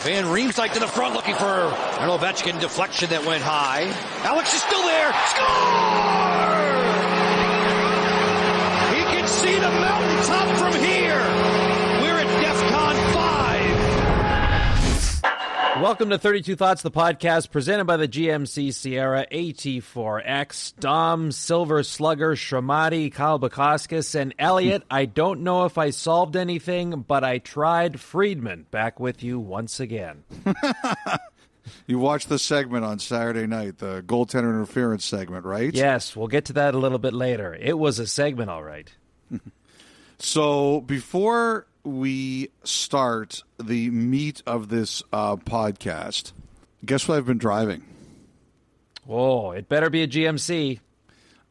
Van Riemsdyk to the front looking for an Ovechkin deflection that went high. Alex is still there. Score! He can see the mountaintop from here. We're at DEFCON 5. Welcome to 32 Thoughts, the podcast presented by the GMC Sierra AT4X. Dom, Silver Slugger, Shramati, Kyle Bukauskas, and Elliotte. I don't know if I solved anything, but I tried. Friedman, back with you once again. You watched the segment on Saturday night, the goaltender interference segment, right? Yes, we'll get to that a little bit later. It was a segment, all right. So before we start the meat of this podcast, guess what I've been driving? Oh, it better be a GMC.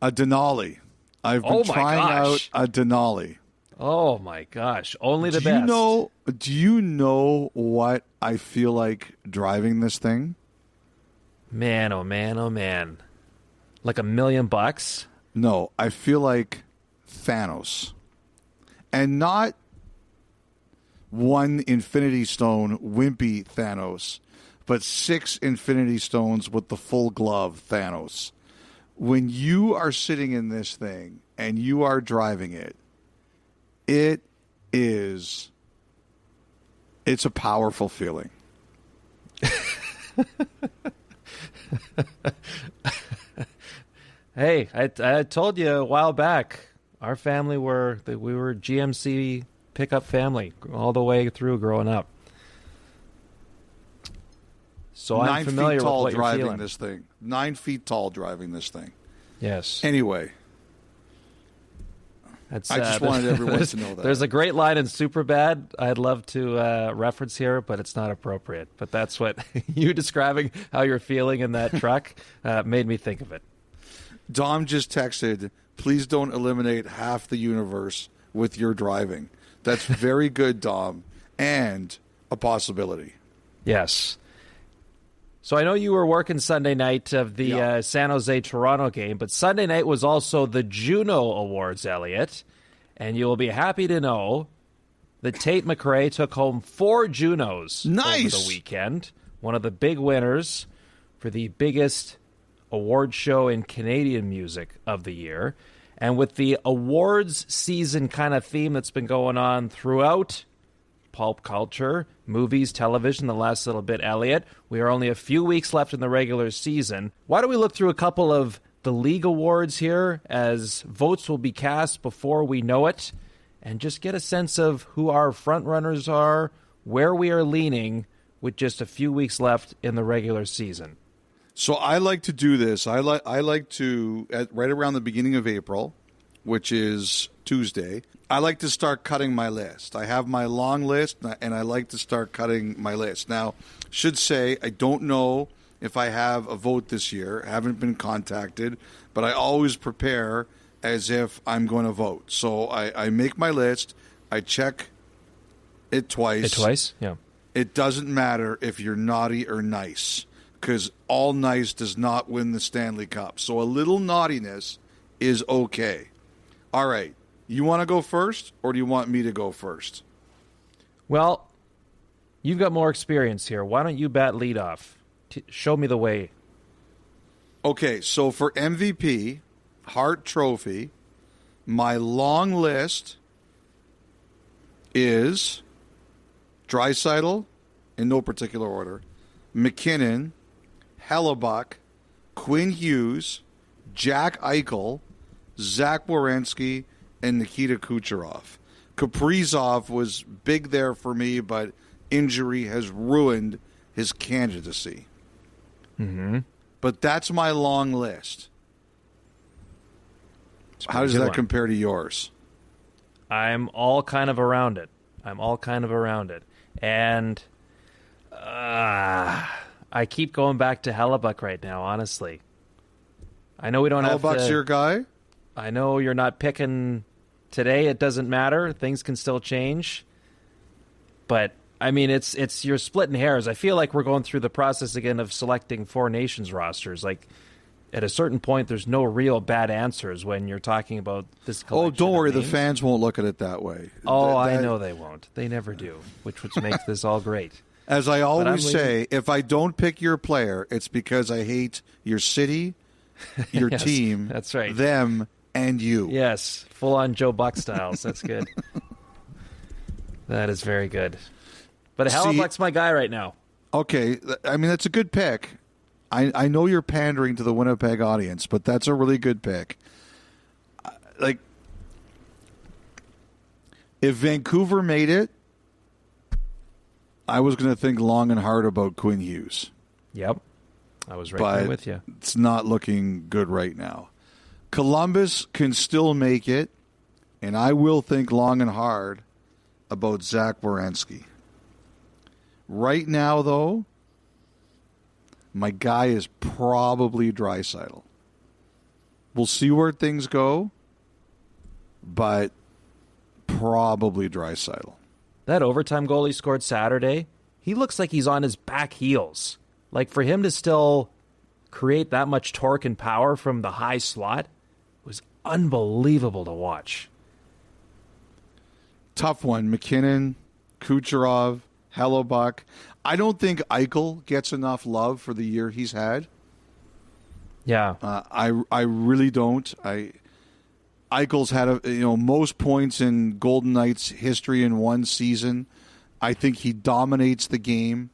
A Denali. I've been trying out a Denali. Oh my gosh, only the best. Do you know what I feel like driving this thing? Man, oh man, oh man. Like $1 million? No, I feel like Thanos. And not one Infinity Stone wimpy Thanos, but 6 Infinity Stones with the full glove Thanos. When you are sitting in this thing and you are driving it, it's a powerful feeling. Hey, I told you a while back, our family we were GMC pickup family all the way through growing up. So I'm familiar with what you're feeling. 9 feet tall driving this thing. 9 feet tall driving this thing. Yes. Anyway. I just wanted everyone to know that. There's a great line in Superbad I'd love to reference here, but it's not appropriate. But that's what you describing how you're feeling in that truck made me think of it. Dom just texted, please don't eliminate half the universe with your driving. That's very good, Dom, and a possibility. Yes. So I know you were working Sunday night of the San Jose-Toronto game, but Sunday night was also the Juno Awards, Elliotte, and you will be happy to know that Tate McRae took home 4 Junos over the weekend, one of the big winners for the biggest award show in Canadian music of the year. And with the awards season kind of theme that's been going on throughout pulp culture, movies, television, the last little bit, Elliotte, we are only a few weeks left in the regular season. Why don't we look through a couple of the league awards here, as votes will be cast before we know it, and just get a sense of who our front runners are, where we are leaning with just a few weeks left in the regular season. So I like to do this. I like to, right around the beginning of April, which is Tuesday, I like to start cutting my list. I have my long list, and I like to start cutting my list. Now, should say, I don't know if I have a vote this year. I haven't been contacted, but I always prepare as if I'm going to vote. So I make my list. I check it twice. Yeah. It doesn't matter if you're naughty or nice, because all nice does not win the Stanley Cup. So a little naughtiness is okay. All right. You want to go first, or do you want me to go first? Well, you've got more experience here. Why don't you bat leadoff? Show me the way. Okay, so for MVP, Hart Trophy, my long list is Draisaitl, in no particular order, McKinnon, Hellebuck, Quinn Hughes, Jack Eichel, Zach Werenski, and Nikita Kucherov. Kaprizov was big there for me, but injury has ruined his candidacy. Mm-hmm. But that's my long list. How does that compare to yours? I'm all kind of around it. And I keep going back to Hellebuck right now, honestly. I know we don't have to... Hellebuck's your guy? I know you're not picking today. It doesn't matter. Things can still change. But, I mean, it's you're splitting hairs. I feel like we're going through the process again of selecting Four Nations rosters. Like, at a certain point, there's no real bad answers when you're talking about this collection. Oh, don't worry. The names. fans won't look at it that way. Oh, I know they won't. They never do, which makes this all great. As I always say, if I don't pick your player, it's because I hate your city, your yes, team, that's right. them, and you. Yes, full-on Joe Buck styles. That's good. That is very good. But Hellebuck's my guy right now. Okay, I mean, that's a good pick. I know you're pandering to the Winnipeg audience, but that's a really good pick. Like, if Vancouver made it, I was going to think long and hard about Quinn Hughes. Yep. I was right there with you. It's not looking good right now. Columbus can still make it, and I will think long and hard about Zach Werenski. Right now, though, my guy is probably Draisaitl. We'll see where things go, but probably Draisaitl. That overtime goal he scored Saturday, he looks like he's on his back heels. Like, for him to still create that much torque and power from the high slot was unbelievable to watch. Tough one. McKinnon, Kucherov, Hellebuck. I don't think Eichel gets enough love for the year he's had. Yeah. I really don't. Eichel's had most points in Golden Knights history in one season. I think he dominates the game.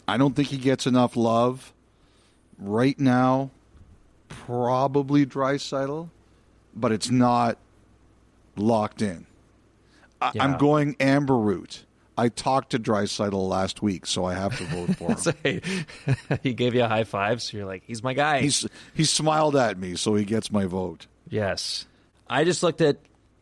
I don't think he gets enough love. Right now, probably Draisaitl, but it's not locked in. I'm going Amber Root. I talked to Draisaitl last week, so I have to vote for him. He gave you a high five, so you're like, he's my guy. He smiled at me, so he gets my vote. Yes. I just looked at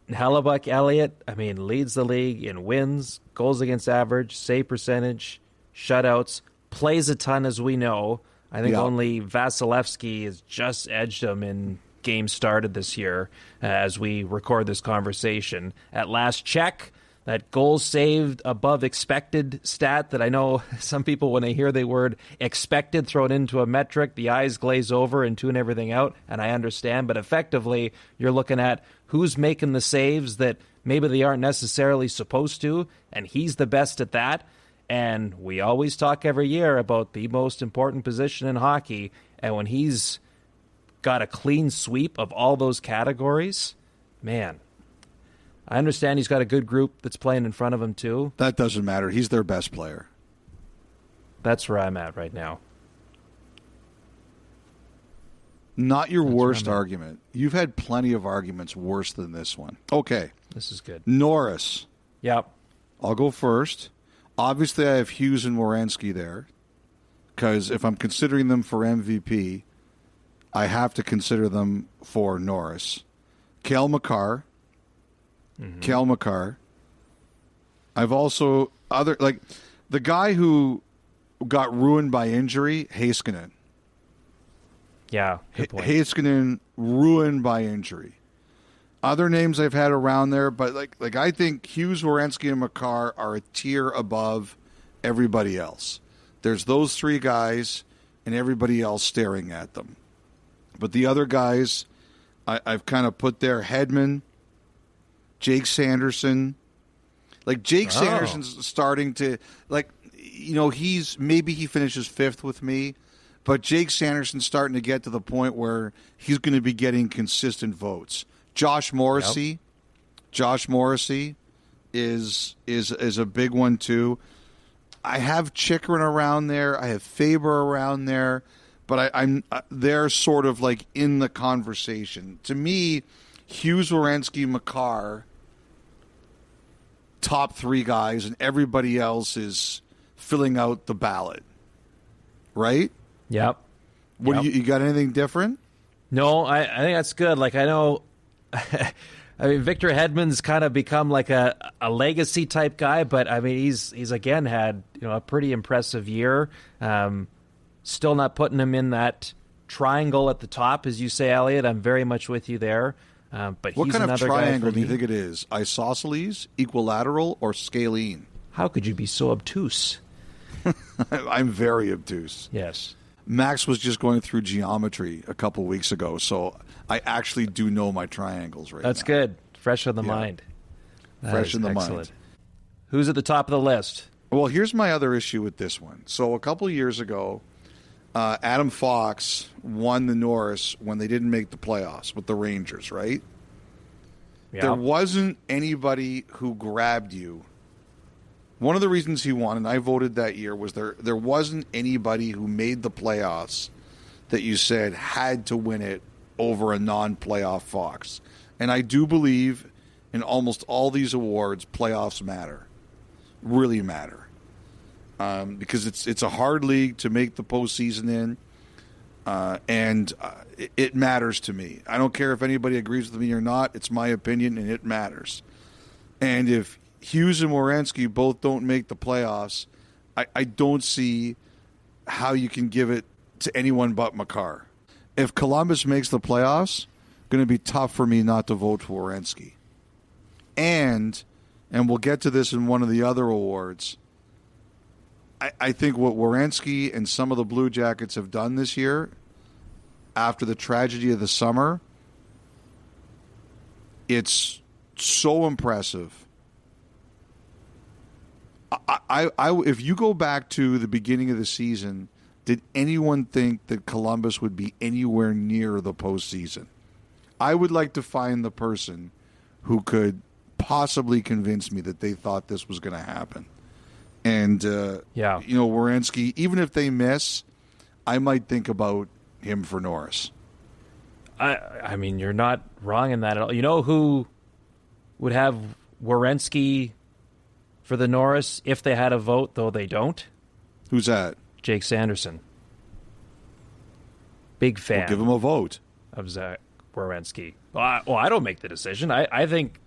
Hellebuck Elliotte. I mean, leads the league in wins, goals against average, save percentage, shutouts, plays a ton, as we know. I think only Vasilevsky has just edged him in games started this year as we record this conversation. At last check, that goals saved above expected stat that I know some people, when they hear the word expected thrown into a metric, the eyes glaze over and tune everything out, and I understand. But effectively, you're looking at who's making the saves that maybe they aren't necessarily supposed to, and he's the best at that. And we always talk every year about the most important position in hockey, and when he's got a clean sweep of all those categories, man, I understand he's got a good group that's playing in front of him too. That doesn't matter. He's their best player. That's where I'm at right now. Not your worst argument. You've had plenty of arguments worse than this one. Okay. This is good. Norris. Yep. I'll go first. Obviously, I have Hughes and Werenski there because if I'm considering them for MVP, I have to consider them for Norris. Cale Makar. Cale Makar. I've also the guy who got ruined by injury, Heiskanen. Yeah, good point. Heiskanen ruined by injury. Other names I've had around there, but like I think Hughes, Werenski, and Makar are a tier above everybody else. There's those three guys and everybody else staring at them. But the other guys, I've kind of put there: Hedman, Jake Sanderson. Like Jake Sanderson's starting to he finishes fifth with me, but Jake Sanderson's starting to get to the point where he's going to be getting consistent votes. Josh Morrissey is a big one too. I have Chychrun around there. I have Faber around there, but they're sort of like in the conversation. To me, Hughes, Werenski, Makar, top three guys, and everybody else is filling out the ballot. Right? Yep. What do you got anything different? No, I think that's good. Like, I know, I mean, Victor Hedman's kind of become like a legacy type guy, but I mean, he's again had a pretty impressive year. Still not putting him in that triangle at the top, as you say, Elliotte. I'm very much with you there. But what he's kind of another triangle guy do you think it is? Isosceles, equilateral, or scalene? How could you be so obtuse? I'm very obtuse. Yes. Max was just going through geometry a couple weeks ago, so I actually do know my triangles right now. That's good. Fresh on the mind. Fresh in the mind. Who's at the top of the list? Well, here's my other issue with this one. So a couple years ago, Adam Fox won the Norris when they didn't make the playoffs with the Rangers, right? Yeah. There wasn't anybody who grabbed you. One of the reasons he won, and I voted that year, was there wasn't anybody who made the playoffs that you said had to win it over a non-playoff Fox. And I do believe in almost all these awards, playoffs matter. Really matter. Because it's a hard league to make the postseason in, and it matters to me. I don't care if anybody agrees with me or not. It's my opinion, and it matters. And if Hughes and Werenski both don't make the playoffs, I don't see how you can give it to anyone but Makar. If Columbus makes the playoffs, going to be tough for me not to vote for Werenski. And we'll get to this in one of the other awards, I think what Werenski and some of the Blue Jackets have done this year, after the tragedy of the summer, it's so impressive. If you go back to the beginning of the season, did anyone think that Columbus would be anywhere near the postseason? I would like to find the person who could possibly convince me that they thought this was going to happen. And, Werenski, even if they miss, I might think about him for Norris. I mean, you're not wrong in that at all. You know who would have Werenski for the Norris if they had a vote, though they don't? Who's that? Jake Sanderson. Big fan. We'll give him a vote. Of Zach Werenski. Well, I don't make the decision. I think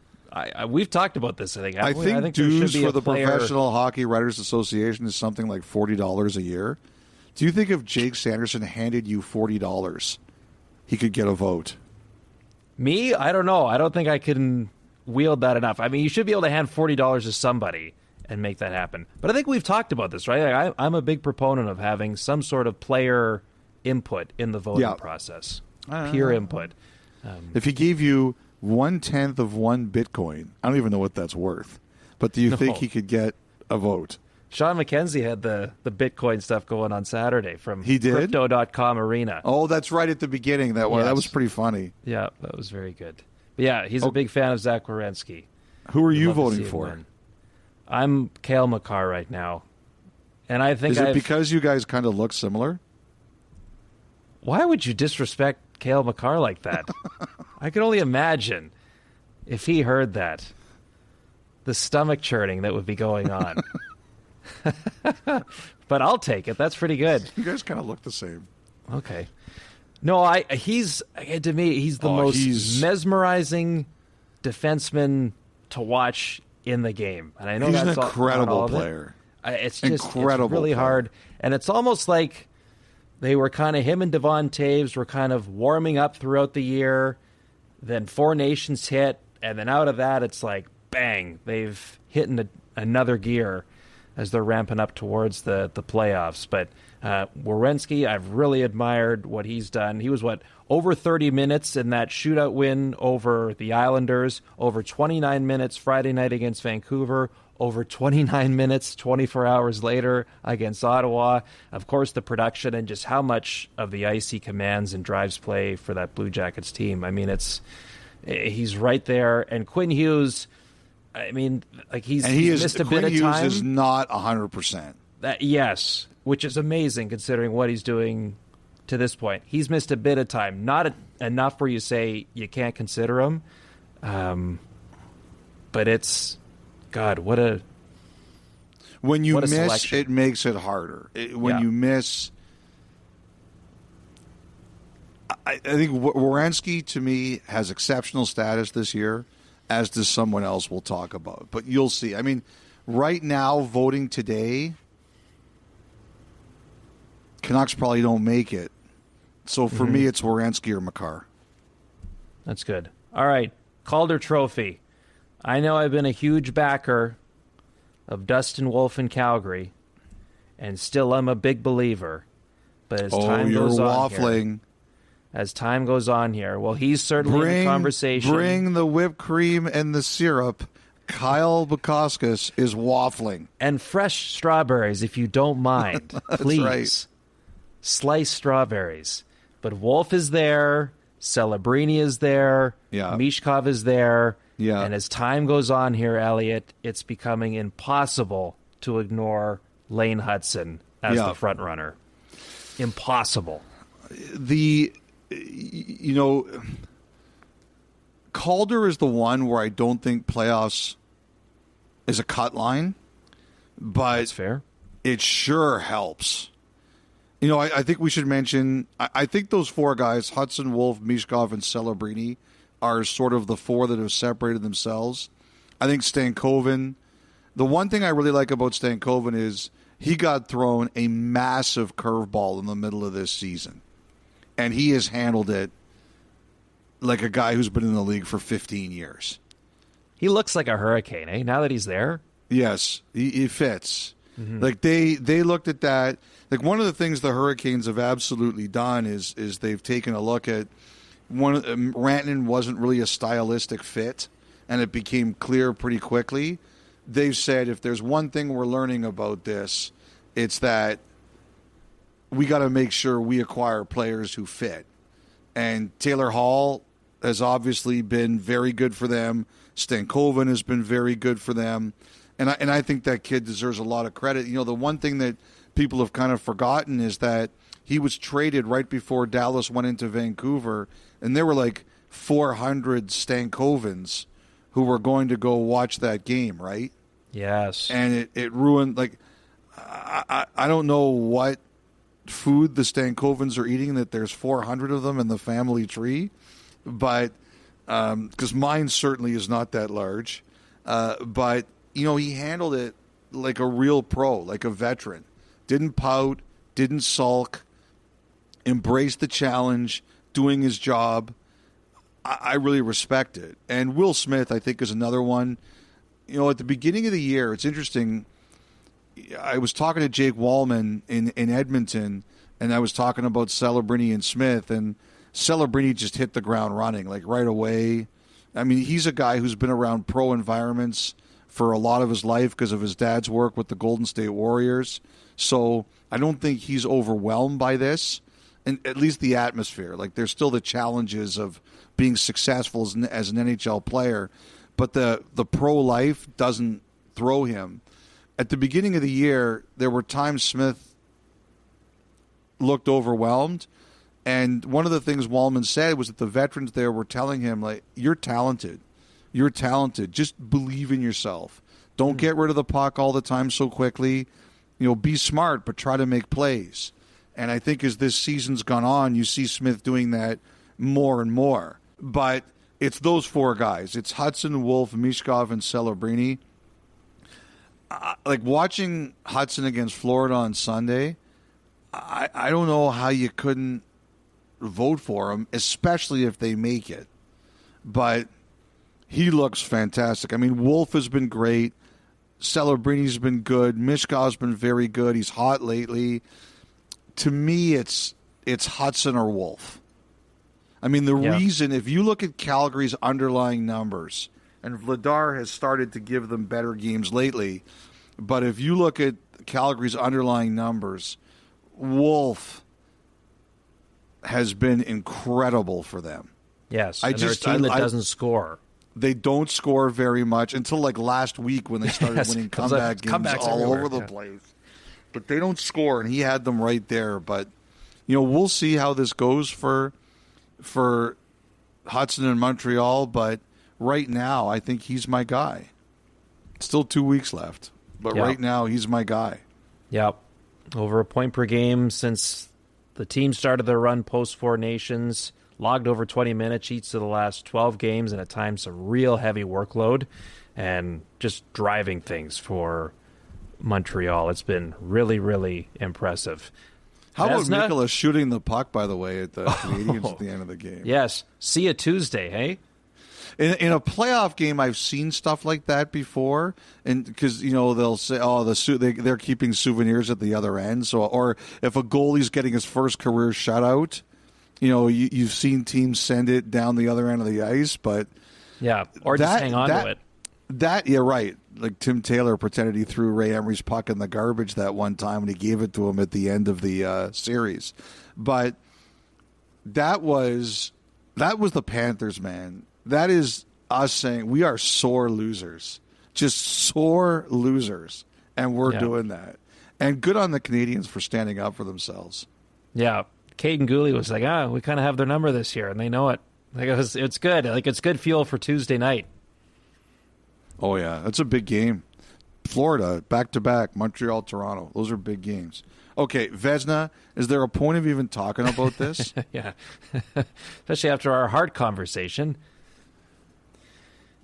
we've talked about this. I think dues for the Professional Hockey Writers Association is something like $40 a year. Do you think if Jake Sanderson handed you $40, he could get a vote? Me? I don't know. I don't think I can wield that enough. I mean, you should be able to hand $40 to somebody and make that happen. But I think we've talked about this, right? I'm a big proponent of having some sort of player input in the voting process. Peer input. If he gave you 1/10 of one Bitcoin, I don't even know what that's worth. But do you think he could get a vote? Sean McKenzie had the Bitcoin stuff going on Saturday from he did? Crypto.com Arena. Oh, that's right at the beginning. That was pretty funny. Yeah, that was very good. But yeah, he's a big fan of Zach Werenski. Who are you voting for? I'm Cale Makar right now. And I think Is it because you guys kind of look similar? Why would you disrespect Cale Makar like that? I can only imagine if he heard that. The stomach churning that would be going on. But I'll take it. That's pretty good. You guys kind of look the same. Okay. No, he's to me, he's the most mesmerizing defenseman to watch in the game. And I know he's that's an incredible player. It's really hard. And it's almost like they were kind of, him and Devon Taves were kind of warming up throughout the year. Then Four Nations hit. And then out of that, it's like, bang, they've hit in another gear as they're ramping up towards the playoffs. But Werenski, I've really admired what he's done. He was, over 30 minutes in that shootout win over the Islanders, over 29 minutes Friday night against Vancouver, over 29 minutes 24 hours later against Ottawa. Of course, the production and just how much of the ice he commands and drives play for that Blue Jackets team. I mean, he's right there. And Quinn Hughes, I mean, like he's missed a bit of time. Quinn Hughes is not 100%. Yes, which is amazing considering what he's doing to this point. He's missed a bit of time, not enough where you say you can't consider him. But it's, God, what a when you miss, selection. It makes it harder. When you miss, I think Werenski to me has exceptional status this year, as does someone else we'll talk about. But you'll see. I mean, right now, voting today, Canucks probably don't make it. So for me, it's Werenski or Makar. That's good. All right, Calder Trophy. I know I've been a huge backer of Dustin Wolf in Calgary, and still I'm a big believer. But as time goes on here, well, he's certainly in the conversation. Bring the whipped cream and the syrup, Kyle Bukauskas is waffling. And fresh strawberries, if you don't mind. Please. Right. Sliced strawberries. But Wolf is there. Celebrini is there. Yeah. Mishkov is there. Yeah. And as time goes on here, Elliotte, it's becoming impossible to ignore Lane Hutson as the front runner. Impossible. Calder is the one where I don't think playoffs is a cut line, but That's fair. It sure helps. I think we should mention, I think those four guys, Hudson, Wolf, Mishkov, and Celebrini, are sort of the four that have separated themselves. I think Stankoven, the one thing I really like about Stankoven is he got thrown a massive curveball in the middle of this season, and he has handled it like a guy who's been in the league for 15 years. He looks like a hurricane, eh? Now that he's there? Yes, he fits. Mm-hmm. Like they looked at that. Like one of the things the Hurricanes have absolutely done is they've taken a look at Rantanen wasn't really a stylistic fit, and it became clear pretty quickly. They've said if there's one thing we're learning about this, it's that we got to make sure we acquire players who fit. And Taylor Hall has obviously been very good for them. Stankoven has been very good for them. And I think that kid deserves a lot of credit. The one thing that people have kind of forgotten is that he was traded right before Dallas went into Vancouver, and there were like 400 Stankovens who were going to go watch that game, right? Yes. And it ruined, like, I don't know what food the Stankovens are eating that there's 400 of them in the family tree, but because mine certainly is not that large. But, he handled it like a real pro, like a veteran. Didn't pout, didn't sulk, embraced the challenge, doing his job. I really respect it. And Will Smith, I think, is another one. At the beginning of the year, it's interesting. I was talking to Jake Wallman in Edmonton, and I was talking about Celebrini and Smith, and Celebrini just hit the ground running, like right away. I mean, he's a guy who's been around pro environments for a lot of his life because of his dad's work with the Golden State Warriors. So I don't think he's overwhelmed by this, and at least the atmosphere. Like, there's still the challenges of being successful as an NHL player, but the pro life doesn't throw him. At the beginning of the year, there were times Smith looked overwhelmed, and one of the things Wallman said was that the veterans there were telling him, like, you're talented. You're talented. Just believe in yourself. Don't get rid of the puck all the time so quickly. Be smart, but try to make plays. And I think as this season's gone on, you see Smith doing that more and more. But it's those four guys. It's Hudson, Wolf, Mishkov, and Celebrini. Like watching Hudson against Florida on Sunday, I don't know how you couldn't vote for him, especially if they make it. But he looks fantastic. I mean, Wolf has been great. Celebrini's been good. Mishkov's been very good. He's hot lately. To me, it's Hudson or Wolf. I mean, the reason, if you look at Calgary's underlying numbers, and Vladar has started to give them better games lately, but if you look at Calgary's underlying numbers, Wolf has been incredible for them. Yes, they're a team that doesn't score. They don't score very much until like last week when they started winning comeback games all over the place. But they don't score, and he had them right there. But, we'll see how this goes for Hudson in Montreal. But right now, I think he's my guy. Still 2 weeks left. But right now, he's my guy. Yep. Over a point per game since the team started their run post-Four Nations. Logged over 20 minutes each of the last 12 games, and at times some real heavy workload, and just driving things for Montreal. It's been really, really impressive. How about Nicholas shooting the puck, by the way, at the Canadians at the end of the game? Yes. See you Tuesday, hey? In a playoff game, I've seen stuff like that before, and because they'll say, they're keeping souvenirs at the other end. So, or if a goalie's getting his first career shutout, you've seen teams send it down the other end of the ice, but or just hang on to it. You're right. Like Tim Taylor pretended he threw Ray Emery's puck in the garbage that one time when he gave it to him at the end of the series. But that was the Panthers, man. That is us saying we are sore losers. Just sore losers. And we're doing that. And good on the Canadians for standing up for themselves. Yeah. Caden Gooley was like, we kind of have their number this year, and they know it. Like it's good. Like it's good fuel for Tuesday night. Oh, yeah. That's a big game. Florida, back-to-back, Montreal, Toronto. Those are big games. Okay, Vezina, is there a point of even talking about this? Yeah. Especially after our Hart conversation.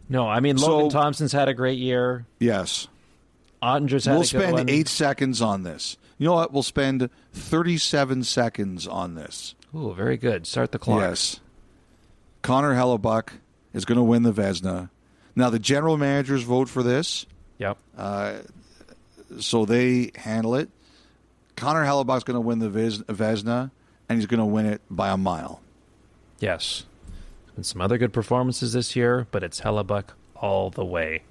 No, I mean, Logan Thompson's had a great year. Yes. Ottinger's had a good one. We'll spend 8 seconds on this. You know what? We'll spend 37 seconds on this. Ooh, very good. Start the clock. Yes. Connor Hellebuck is going to win the Vezina. Now, the general managers vote for this. Yep. So they handle it. Connor Hellebuck's going to win the Vezina, and he's going to win it by a mile. Yes. And some other good performances this year, but it's Hellebuck all the way.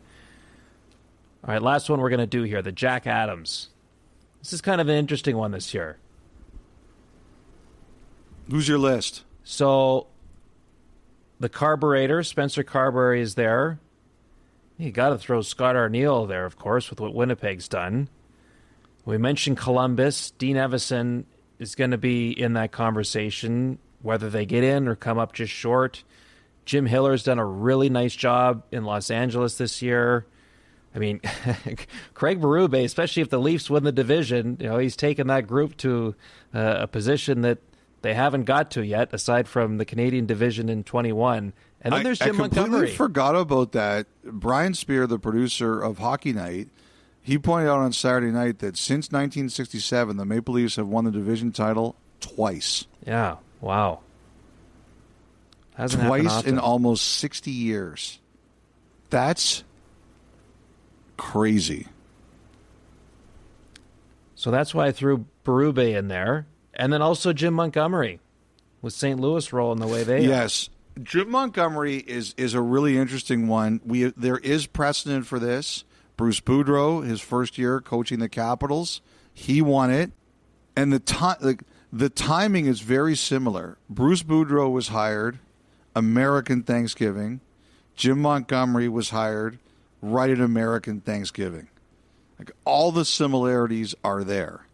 All right, last one we're going to do here, the Jack Adams. This is kind of an interesting one this year. Who's your list? So, the carburetor, Spencer Carberry, is there. You got to throw Scott Arniel there, of course, with what Winnipeg's done. We mentioned Columbus. Dean Evison is going to be in that conversation, whether they get in or come up just short. Jim Hiller's done a really nice job in Los Angeles this year. I mean, Craig Berube, especially if the Leafs win the division, he's taken that group to a position that they haven't got to yet, aside from the Canadian division in 21. And then there's Jim Montgomery. I completely forgot about that. Brian Spear, the producer of Hockey Night, he pointed out on Saturday night that since 1967, the Maple Leafs have won the division title twice. Yeah, wow. Twice in almost 60 years. That's crazy. So that's why I threw Berube in there. And then also Jim Montgomery with St. Louis rolling the way they are. Yes. Jim Montgomery is a really interesting one. There is precedent for this. Bruce Boudreau, his first year coaching the Capitals, he won it. And the timing is very similar. Bruce Boudreau was hired American Thanksgiving. Jim Montgomery was hired right at American Thanksgiving. Like, all the similarities are there.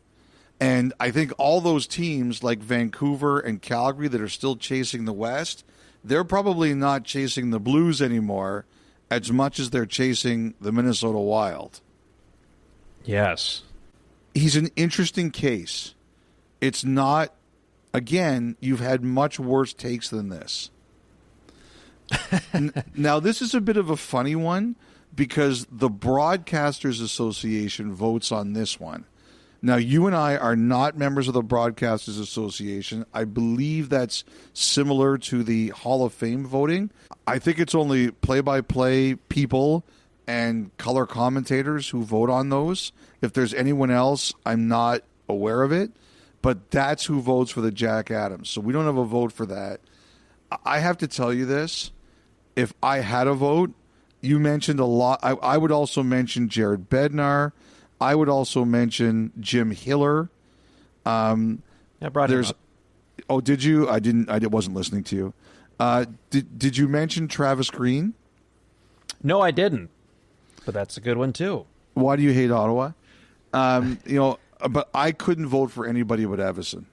And I think all those teams like Vancouver and Calgary that are still chasing the West, they're probably not chasing the Blues anymore as much as they're chasing the Minnesota Wild. Yes. He's an interesting case. It's not, again, you've had much worse takes than this. Now, this is a bit of a funny one because the Broadcasters Association votes on this one. Now, you and I are not members of the Broadcasters Association. I believe that's similar to the Hall of Fame voting. I think it's only play-by-play people and color commentators who vote on those. If there's anyone else, I'm not aware of it. But that's who votes for the Jack Adams. So we don't have a vote for that. I have to tell you this. If I had a vote, you mentioned a lot. I would also mention Jared Bednar. I would also mention Jim Hiller. I brought him up. Oh, did you? I didn't. I wasn't listening to you. Did you mention Travis Green? No, I didn't. But that's a good one too. Why do you hate Ottawa? But I couldn't vote for anybody but Evison.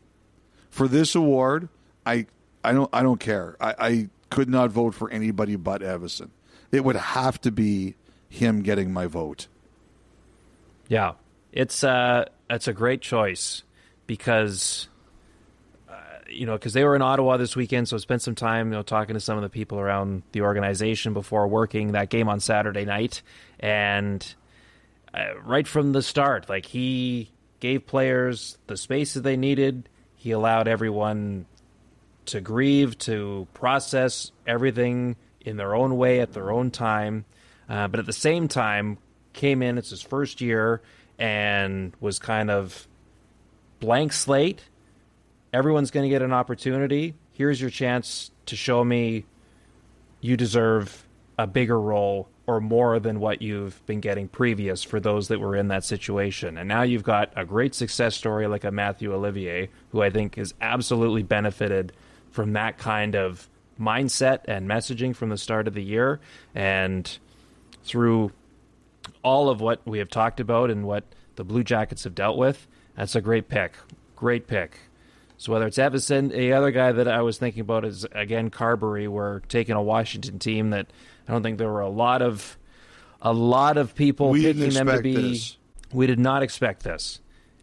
For this award, I don't care. I could not vote for anybody but Evison. It would have to be him getting my vote. Yeah, it's a great choice because because they were in Ottawa this weekend, so I spent some time talking to some of the people around the organization before working that game on Saturday night, and right from the start, like, he gave players the spaces they needed. He allowed everyone to grieve, to process everything in their own way at their own time, but at the same time came in, it's his first year, and was kind of blank slate. Everyone's going to get an opportunity. Here's your chance to show me you deserve a bigger role or more than what you've been getting previous for those that were in that situation. And now you've got a great success story like a Matthew Olivier, who I think has absolutely benefited from that kind of mindset and messaging from the start of the year. And through all of what we have talked about and what the Blue Jackets have dealt with, that's a great pick. Great pick. So whether it's Evison, the other guy that I was thinking about is, again, Carberry. We're taking a Washington team that I don't think there were a lot of people picking them to be. This. We did not expect this.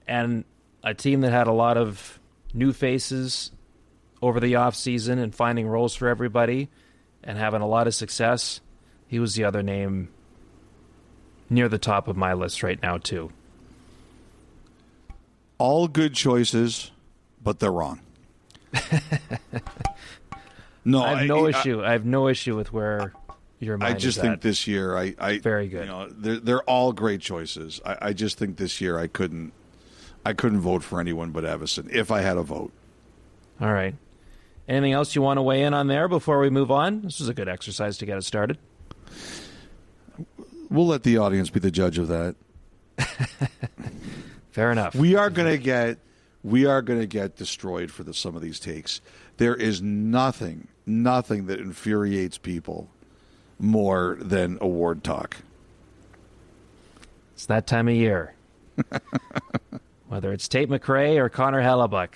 And a team that had a lot of new faces over the offseason and finding roles for everybody and having a lot of success. He was the other name near the top of my list right now, too. All good choices, but they're wrong. No, I have no issue with where your mind is at. I just think this year, I very good. You know, they're all great choices. I just think this year I couldn't vote for anyone but Evison if I had a vote. All right. Anything else you want to weigh in on there before we move on? This was a good exercise to get us started. We'll let the audience be the judge of that. Fair enough. We are going to get destroyed for some of these takes. There is nothing that infuriates people more than award talk. It's that time of year. Whether it's Tate McRae or Connor Hellebuck,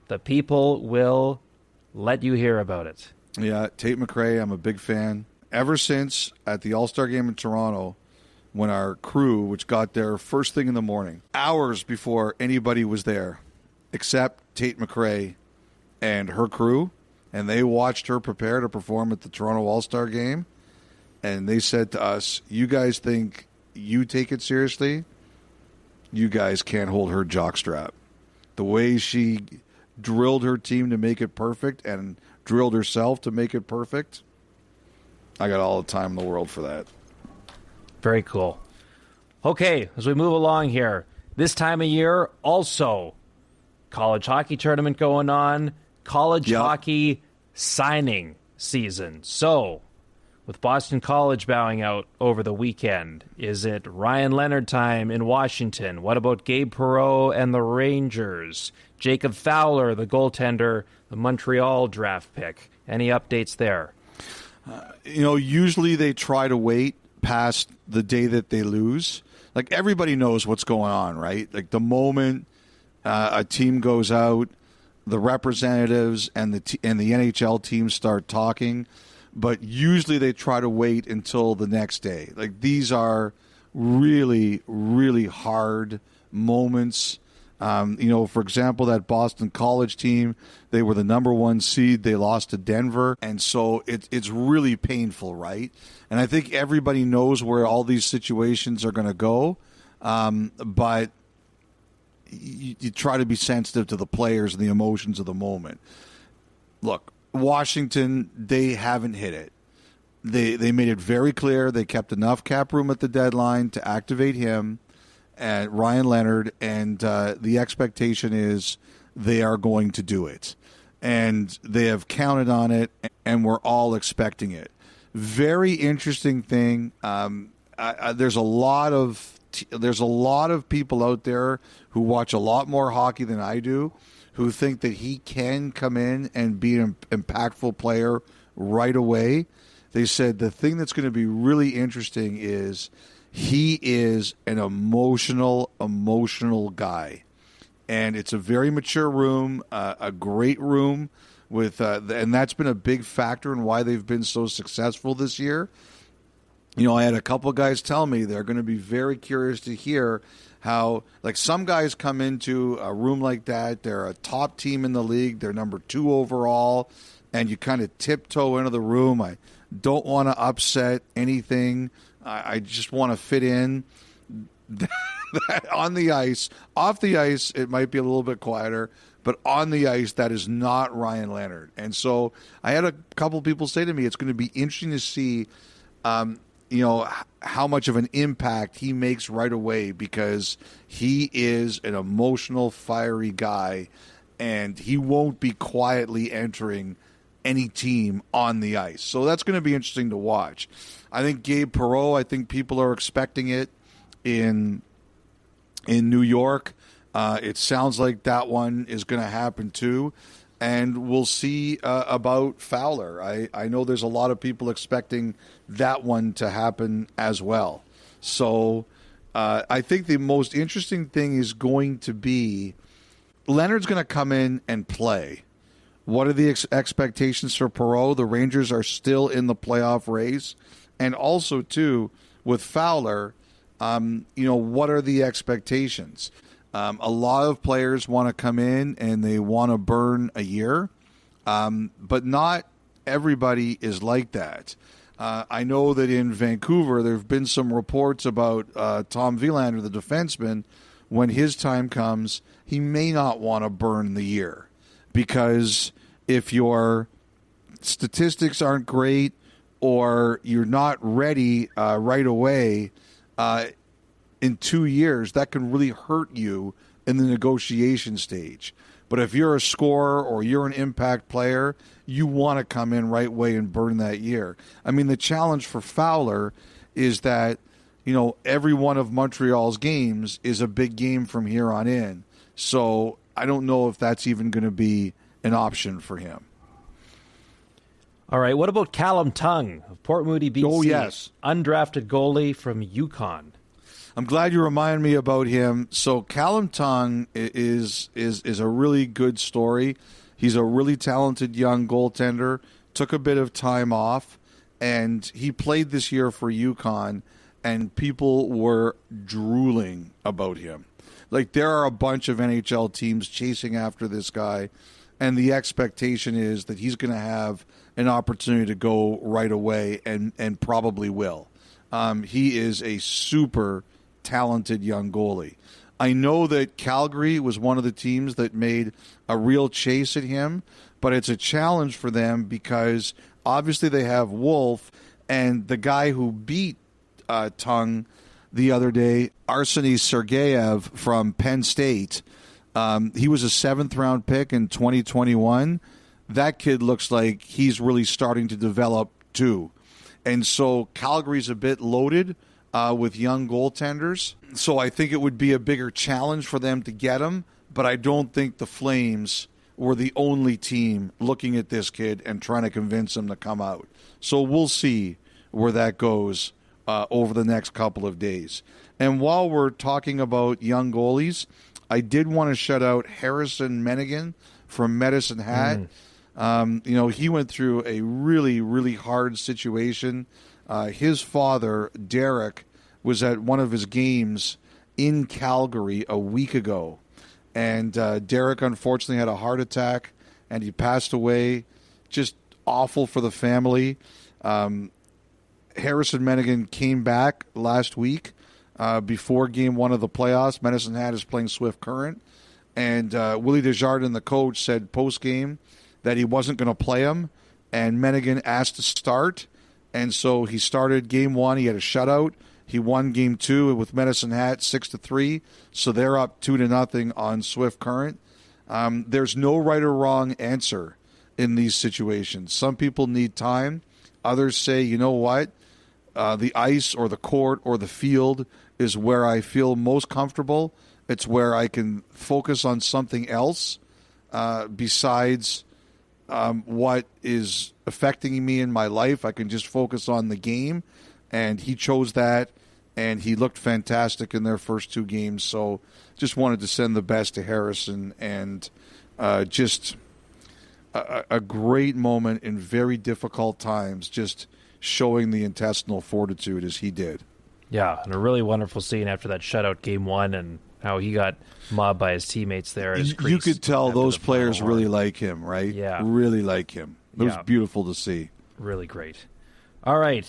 the people will let you hear about it. Yeah, Tate McRae, I'm a big fan. Ever since at the All-Star game in Toronto, when our crew, which got there first thing in the morning, hours before anybody was there, except Tate McRae and her crew, and they watched her prepare to perform at the Toronto All-Star game, and they said to us, you guys think you take it seriously? You guys can't hold her jockstrap. The way she drilled her team to make it perfect and drilled herself to make it perfect, I got all the time in the world for that. Very cool. Okay, as we move along here, this time of year, also college hockey tournament going on, college hockey signing season. So, with Boston College bowing out over the weekend, is it Ryan Leonard time in Washington? What about Gabe Perreault and the Rangers? Jacob Fowler, the goaltender, the Montreal draft pick. Any updates there? Usually they try to wait past the day that they lose. Like, everybody knows what's going on, right? Like, the moment a team goes out, the representatives and the NHL teams start talking, but usually they try to wait until the next day. Like, these are really, really hard moments. For example, that Boston College team, they were the number 1 seed. They lost to Denver. And so it's really painful, right? And I think everybody knows where all these situations are going to go. But you try to be sensitive to the players and the emotions of the moment. Look, Washington, they haven't hit it. They made it very clear they kept enough cap room at the deadline to activate him and Ryan Leonard, and the expectation is they are going to do it. And they have counted on it, and we're all expecting it. Very interesting thing. There's a lot of people out there who watch a lot more hockey than I do, who think that he can come in and be an impactful player right away. They said the thing that's going to be really interesting is he is an emotional guy. And it's a very mature room, a great room, and that's been a big factor in why they've been so successful this year. I had a couple of guys tell me they're going to be very curious to hear how, like, some guys come into a room like that, they're a top team in the league, they're number 2 overall, and you kind of tiptoe into the room. I don't want to upset anything. I just want to fit in. On the ice, off the ice, it might be a little bit quieter, but on the ice, that is not Ryan Leonard. And so I had a couple people say to me, it's going to be interesting to see, how much of an impact he makes right away, because he is an emotional, fiery guy, and he won't be quietly entering any team on the ice. So that's going to be interesting to watch. I think Gabe Perreault, I think people are expecting it in New York. It sounds like that one is going to happen too. And we'll see about Fowler. I know there's a lot of people expecting that one to happen as well. So I think the most interesting thing is going to be Leonard's going to come in and play. What are the expectations for Perreault? The Rangers are still in the playoff race. And also, too, with Fowler, what are the expectations? A lot of players want to come in and they want to burn a year, but not everybody is like that. I know that in Vancouver there have been some reports about Tom Wielander, the defenseman. When his time comes, he may not want to burn the year because if your statistics aren't great or you're not ready right away, in 2 years, that can really hurt you in the negotiation stage. But if you're a scorer or you're an impact player, you want to come in right away and burn that year. I mean, the challenge for Fowler is that, every one of Montreal's games is a big game from here on in. So I don't know if that's even going to be an option for him. All right, what about Callum Tongue of Port Moody, BC? Oh, yes. Undrafted goalie from Yukon. I'm glad you reminded me about him. So Callum Tongue is a really good story. He's a really talented young goaltender, took a bit of time off, and he played this year for Yukon, and people were drooling about him. Like, there are a bunch of NHL teams chasing after this guy, and the expectation is that he's going to have an opportunity to go right away and probably will. He is a super talented young goalie. I know that Calgary was one of the teams that made a real chase at him, but it's a challenge for them because obviously they have Wolf, and the guy who beat Tongue the other day, Arseny Sergeyev from Penn State, he was a 7th-round pick in 2021. That kid looks like he's really starting to develop too. And so Calgary's a bit loaded with young goaltenders. So I think it would be a bigger challenge for them to get him, but I don't think the Flames were the only team looking at this kid and trying to convince him to come out. So we'll see where that goes over the next couple of days. And while we're talking about young goalies, I did want to shout out Harrison Menigan from Medicine Hat. He went through a really, really hard situation. His father, Derek, was at one of his games in Calgary a week ago. And Derek, unfortunately, had a heart attack, and he passed away. Just awful for the family. Harrison Menigan came back last week before Game 1 of the playoffs. Medicine Hat is playing Swift Current. And Willie Desjardins, the coach, said post-game that he wasn't going to play him, and Menigan asked to start. And so he started Game 1. He had a shutout. He won Game 2 with Medicine Hat 6-3. So they're up 2-0 on Swift Current. There's no right or wrong answer in these situations. Some people need time. Others say, you know what? The ice or the court or the field is where I feel most comfortable. It's where I can focus on something else besides what is affecting me in my life. I can just focus on the game, and he chose that, and he looked fantastic in their first 2 games. So just wanted to send the best to Harrison, and just a great moment in very difficult times, just showing the intestinal fortitude as he did. Yeah, and a really wonderful scene after that shutout Game 1 and how he got mobbed by his teammates there. You could tell those players really like him, right? Yeah. Really like him. It was beautiful to see. Really great. All right.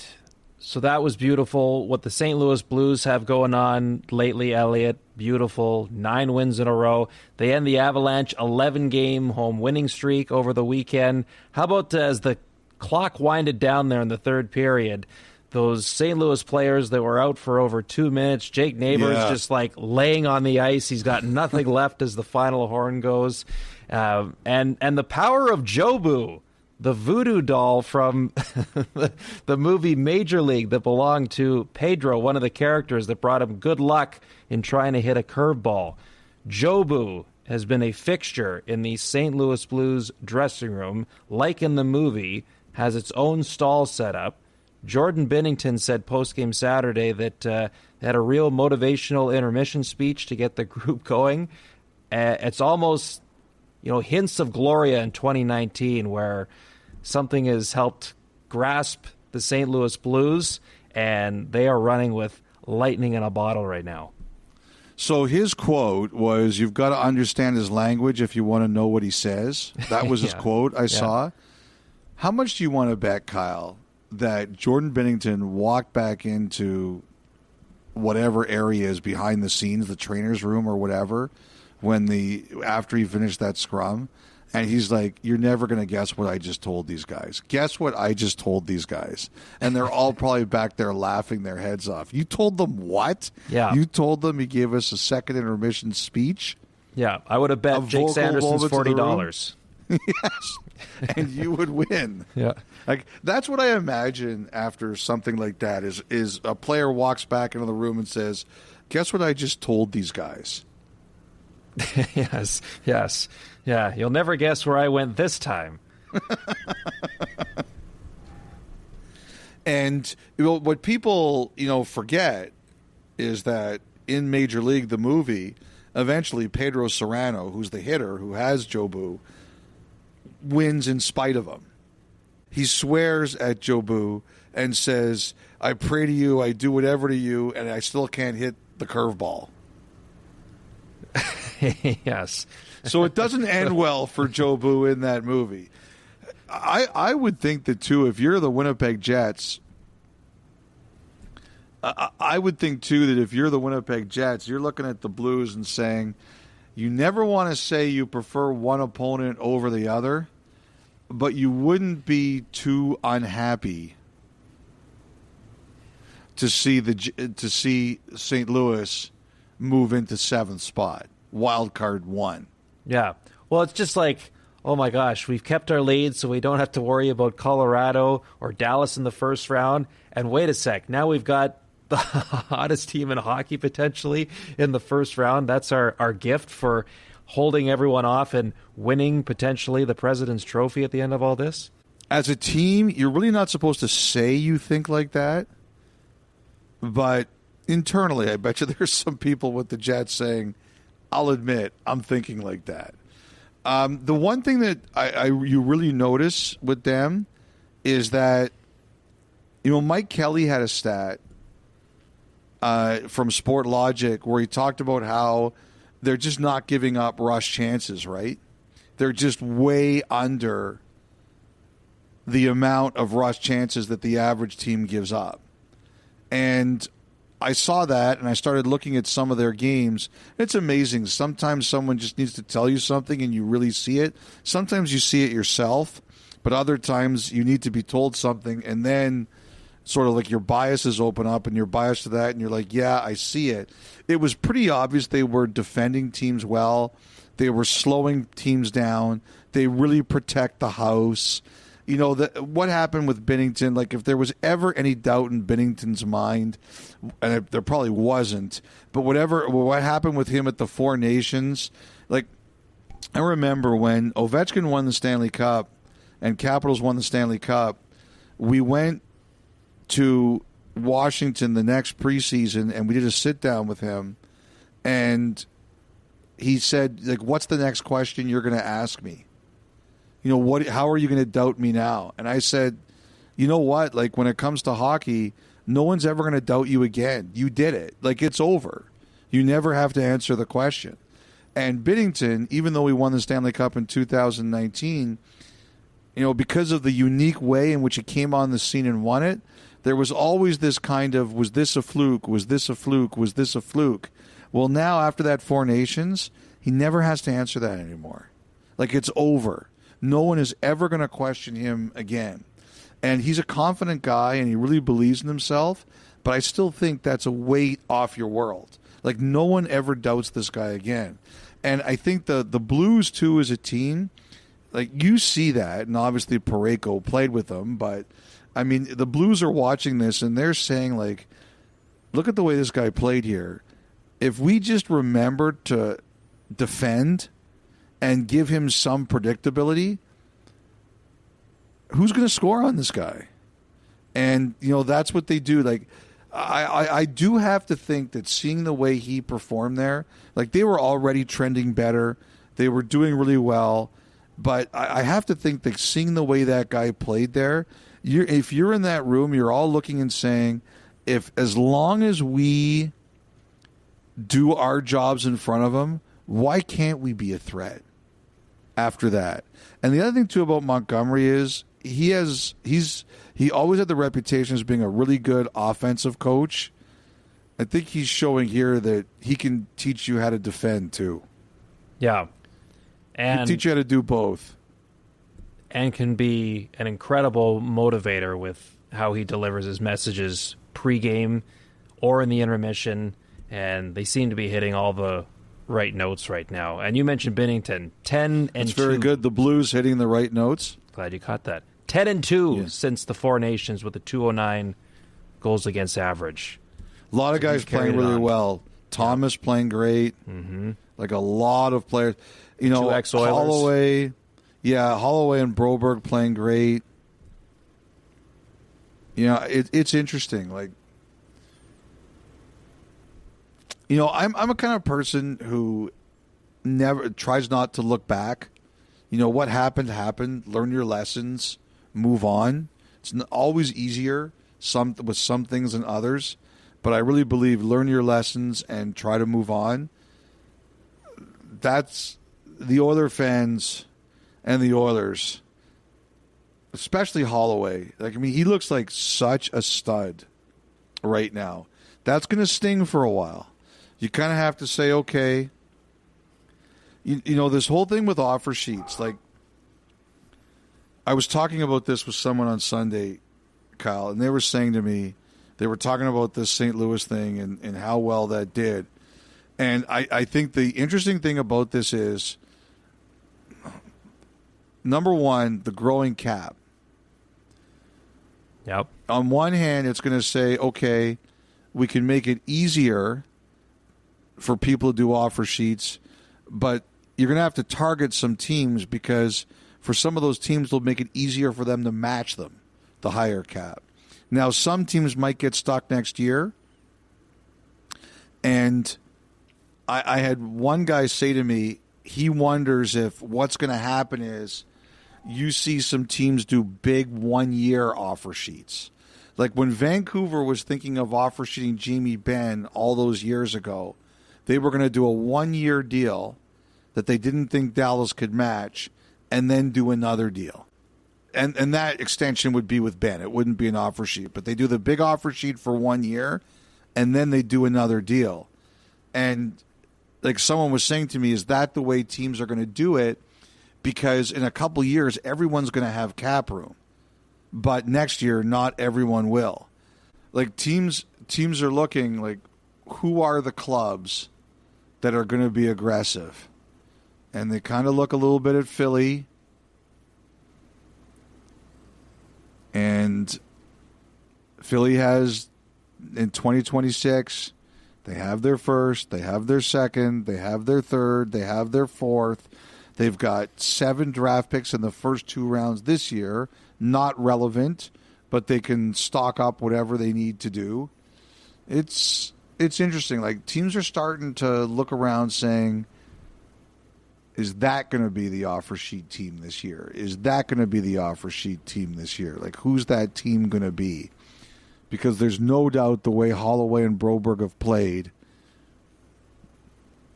So that was beautiful. What the St. Louis Blues have going on lately, Elliotte, beautiful. 9 wins in a row. They end the Avalanche 11-game home winning streak over the weekend. How about as the clock winded down there in the third period, those St. Louis players that were out for over 2 minutes, Jake Neighbors just like laying on the ice. He's got nothing left as the final horn goes. And the power of Jobu the voodoo doll from the movie Major League that belonged to Pedro, one of the characters that brought him good luck in trying to hit a curveball. Jobu has been a fixture in the St. Louis Blues dressing room, like in the movie, has its own stall set up. Jordan Binnington said post-game Saturday that they had a real motivational intermission speech to get the group going. It's almost, hints of Gloria in 2019 where something has helped grasp the St. Louis Blues, and they are running with lightning in a bottle right now. So his quote was, "You've got to understand his language if you want to know what he says." That was his quote I saw. How much do you want to bet, Kyle, that Jordan Binnington walked back into whatever area is behind the scenes, the trainer's room or whatever, after he finished that scrum, and he's like, "You're never going to guess what I just told these guys. Guess what I just told these guys." And they're all probably back there laughing their heads off. You told them what? Yeah. You told them he gave us a second intermission speech? Yeah, I would have bet Jake Sanderson's $40. Yes, and you would win. Yeah. Like, that's what I imagine after something like that is a player walks back into the room and says, "Guess what I just told these guys?" Yes. Yeah, you'll never guess where I went this time. And what people, forget is that in Major League, the movie, eventually Pedro Serrano, who's the hitter who has Jobu, wins in spite of him. He swears at Jobu and says, "I pray to you, I do whatever to you, and I still can't hit the curveball." Yes. So it doesn't end well for Jobu in that movie. I would think that, too, if you're the Winnipeg Jets, I would think, too, that if you're the Winnipeg Jets, you're looking at the Blues and saying, you never want to say you prefer one opponent over the other, but you wouldn't be too unhappy to see St. Louis move into 7th spot, wild card 1. Yeah. Well, it's just like, oh my gosh, we've kept our lead so we don't have to worry about Colorado or Dallas in the first round. And wait a sec, now we've got the hottest team in hockey potentially in the first round. That's our gift for holding everyone off and winning potentially the President's Trophy at the end of all this. As a team, you're really not supposed to say you think like that. But internally, I bet you there's some people with the Jets saying, "I'll admit, I'm thinking like that." The one thing that you really notice with them is that, Mike Kelly had a stat from Sport Logic where he talked about how they're just not giving up rush chances, right? They're just way under the amount of rush chances that the average team gives up. And I saw that, and I started looking at some of their games. It's amazing. Sometimes someone just needs to tell you something, and you really see it. Sometimes you see it yourself, but other times you need to be told something, and then sort of like your biases open up, and you're biased to that, and you're like, yeah, I see it. It was pretty obvious they were defending teams well. They were slowing teams down. They really protect the house. What happened with Binnington, like if there was ever any doubt in Binnington's mind, and there probably wasn't, but what happened with him at the Four Nations, like I remember when Ovechkin won the Stanley Cup and Capitals won the Stanley Cup, we went to Washington the next preseason and we did a sit down with him, and he said, like, "What's the next question you're going to ask me? How are you going to doubt me now?" And I said, "You know what? Like, when it comes to hockey, no one's ever going to doubt you again. You did it. Like, it's over. You never have to answer the question." And Binnington, even though he won the Stanley Cup in 2019, because of the unique way in which he came on the scene and won it, there was always this kind of, was this a fluke? Was this a fluke? Was this a fluke? Well, now after that Four Nations, he never has to answer that anymore. Like, it's over. No one is ever going to question him again. And he's a confident guy, and he really believes in himself, but I still think that's a weight off your world. Like, no one ever doubts this guy again. And I think the Blues, too, as a team, Like, you see that, and obviously Parayko played with them, but, I mean, the Blues are watching this, and they're saying, like, look at the way this guy played here. If we just remember to defend and give him some predictability, who's going to score on this guy? And, that's what they do. Like, I do have to think that seeing the way he performed there, like, they were already trending better. They were doing really well. But I have to think that seeing the way that guy played there, if you're in that room, you're all looking and saying, as long as we do our jobs in front of him, why can't we be a threat after that? And the other thing, too, about Montgomery is he always had the reputation as being a really good offensive coach. I think he's showing here that he can teach you how to defend, too. Yeah. And he can teach you how to do both. And can be an incredible motivator with how he delivers his messages pregame or in the intermission. And they seem to be hitting all the right notes right now. And you mentioned Binnington, 10 and 2. It's very good. The Blues hitting the right notes. Glad you caught that. 10 and 2 since the Four Nations with a 209 goals against average. A lot of guys playing really well. Thomas playing great. Mm-hmm. Like a lot of players. Two ex-Oilers. Holloway. Yeah, Holloway and Broberg playing great. It's interesting. Like, I'm a kind of person who never tries not to look back. What happened. Learn your lessons. Move on. It's always easier with some things than others, but I really believe learn your lessons and try to move on. That's the Oiler fans and the Oilers, especially Holloway. Like, I mean, he looks like such a stud right now. That's going to sting for a while. You kind of have to say, okay, this whole thing with offer sheets, like, I was talking about this with someone on Sunday, Kyle, and they were saying to me, they were talking about this St. Louis thing and how well that did. And I think the interesting thing about this is, number one, the growing cap. Yep. On one hand, it's going to say, okay, we can make it easier for people to do offer sheets, but you're going to have to target some teams because for some of those teams, it'll make it easier for them to match them, the higher cap. Now, some teams might get stuck next year, and I had one guy say to me, he wonders if what's going to happen is you see some teams do big one-year offer sheets. Like when Vancouver was thinking of offer sheeting Jamie Benn all those years ago, they were going to do a one-year deal that they didn't think Dallas could match and then do another deal. And that extension would be with Ben. It wouldn't be an offer sheet. But they do the big offer sheet for 1 year, and then they do another deal. And like someone was saying to me, is that the way teams are going to do it? Because in a couple years, everyone's going to have cap room. But next year, not everyone will. Like teams are looking like, who are the clubs that are going to be aggressive? And they kind of look a little bit at Philly. And Philly has, in 2026, they have their first, they have their second, they have their third, they have their fourth. They've got 7 draft picks in the first 2 rounds this year. Not relevant, but they can stock up whatever they need to do. It's interesting. Like, teams are starting to look around saying, is that going to be the offer sheet team this year? Is that going to be the offer sheet team this year? Like, who's that team going to be? Because there's no doubt the way Holloway and Broberg have played,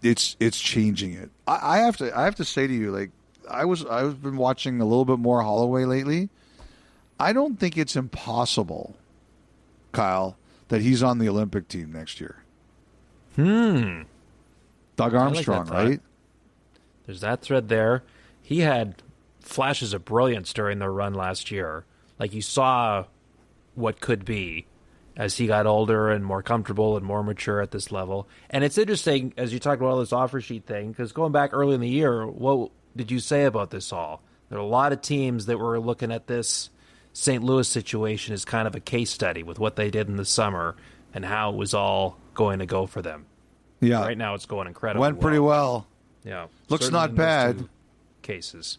it's changing it. I have to say to you, like, I've been watching a little bit more Holloway lately. I don't think it's impossible, Kyle, that he's on the Olympic team next year. Doug Armstrong, like right? There's that thread there. He had flashes of brilliance during the run last year. Like, you saw what could be as he got older and more comfortable and more mature at this level. And it's interesting, as you talk about all this offer sheet thing, because going back early in the year, what did you say about this all? There are a lot of teams that were looking at this St. Louis situation as kind of a case study with what they did in the summer and how it was all going to go for them. Yeah. Right now it's going incredibly Went pretty well. Yeah. Looks Certainly not in those bad. two cases.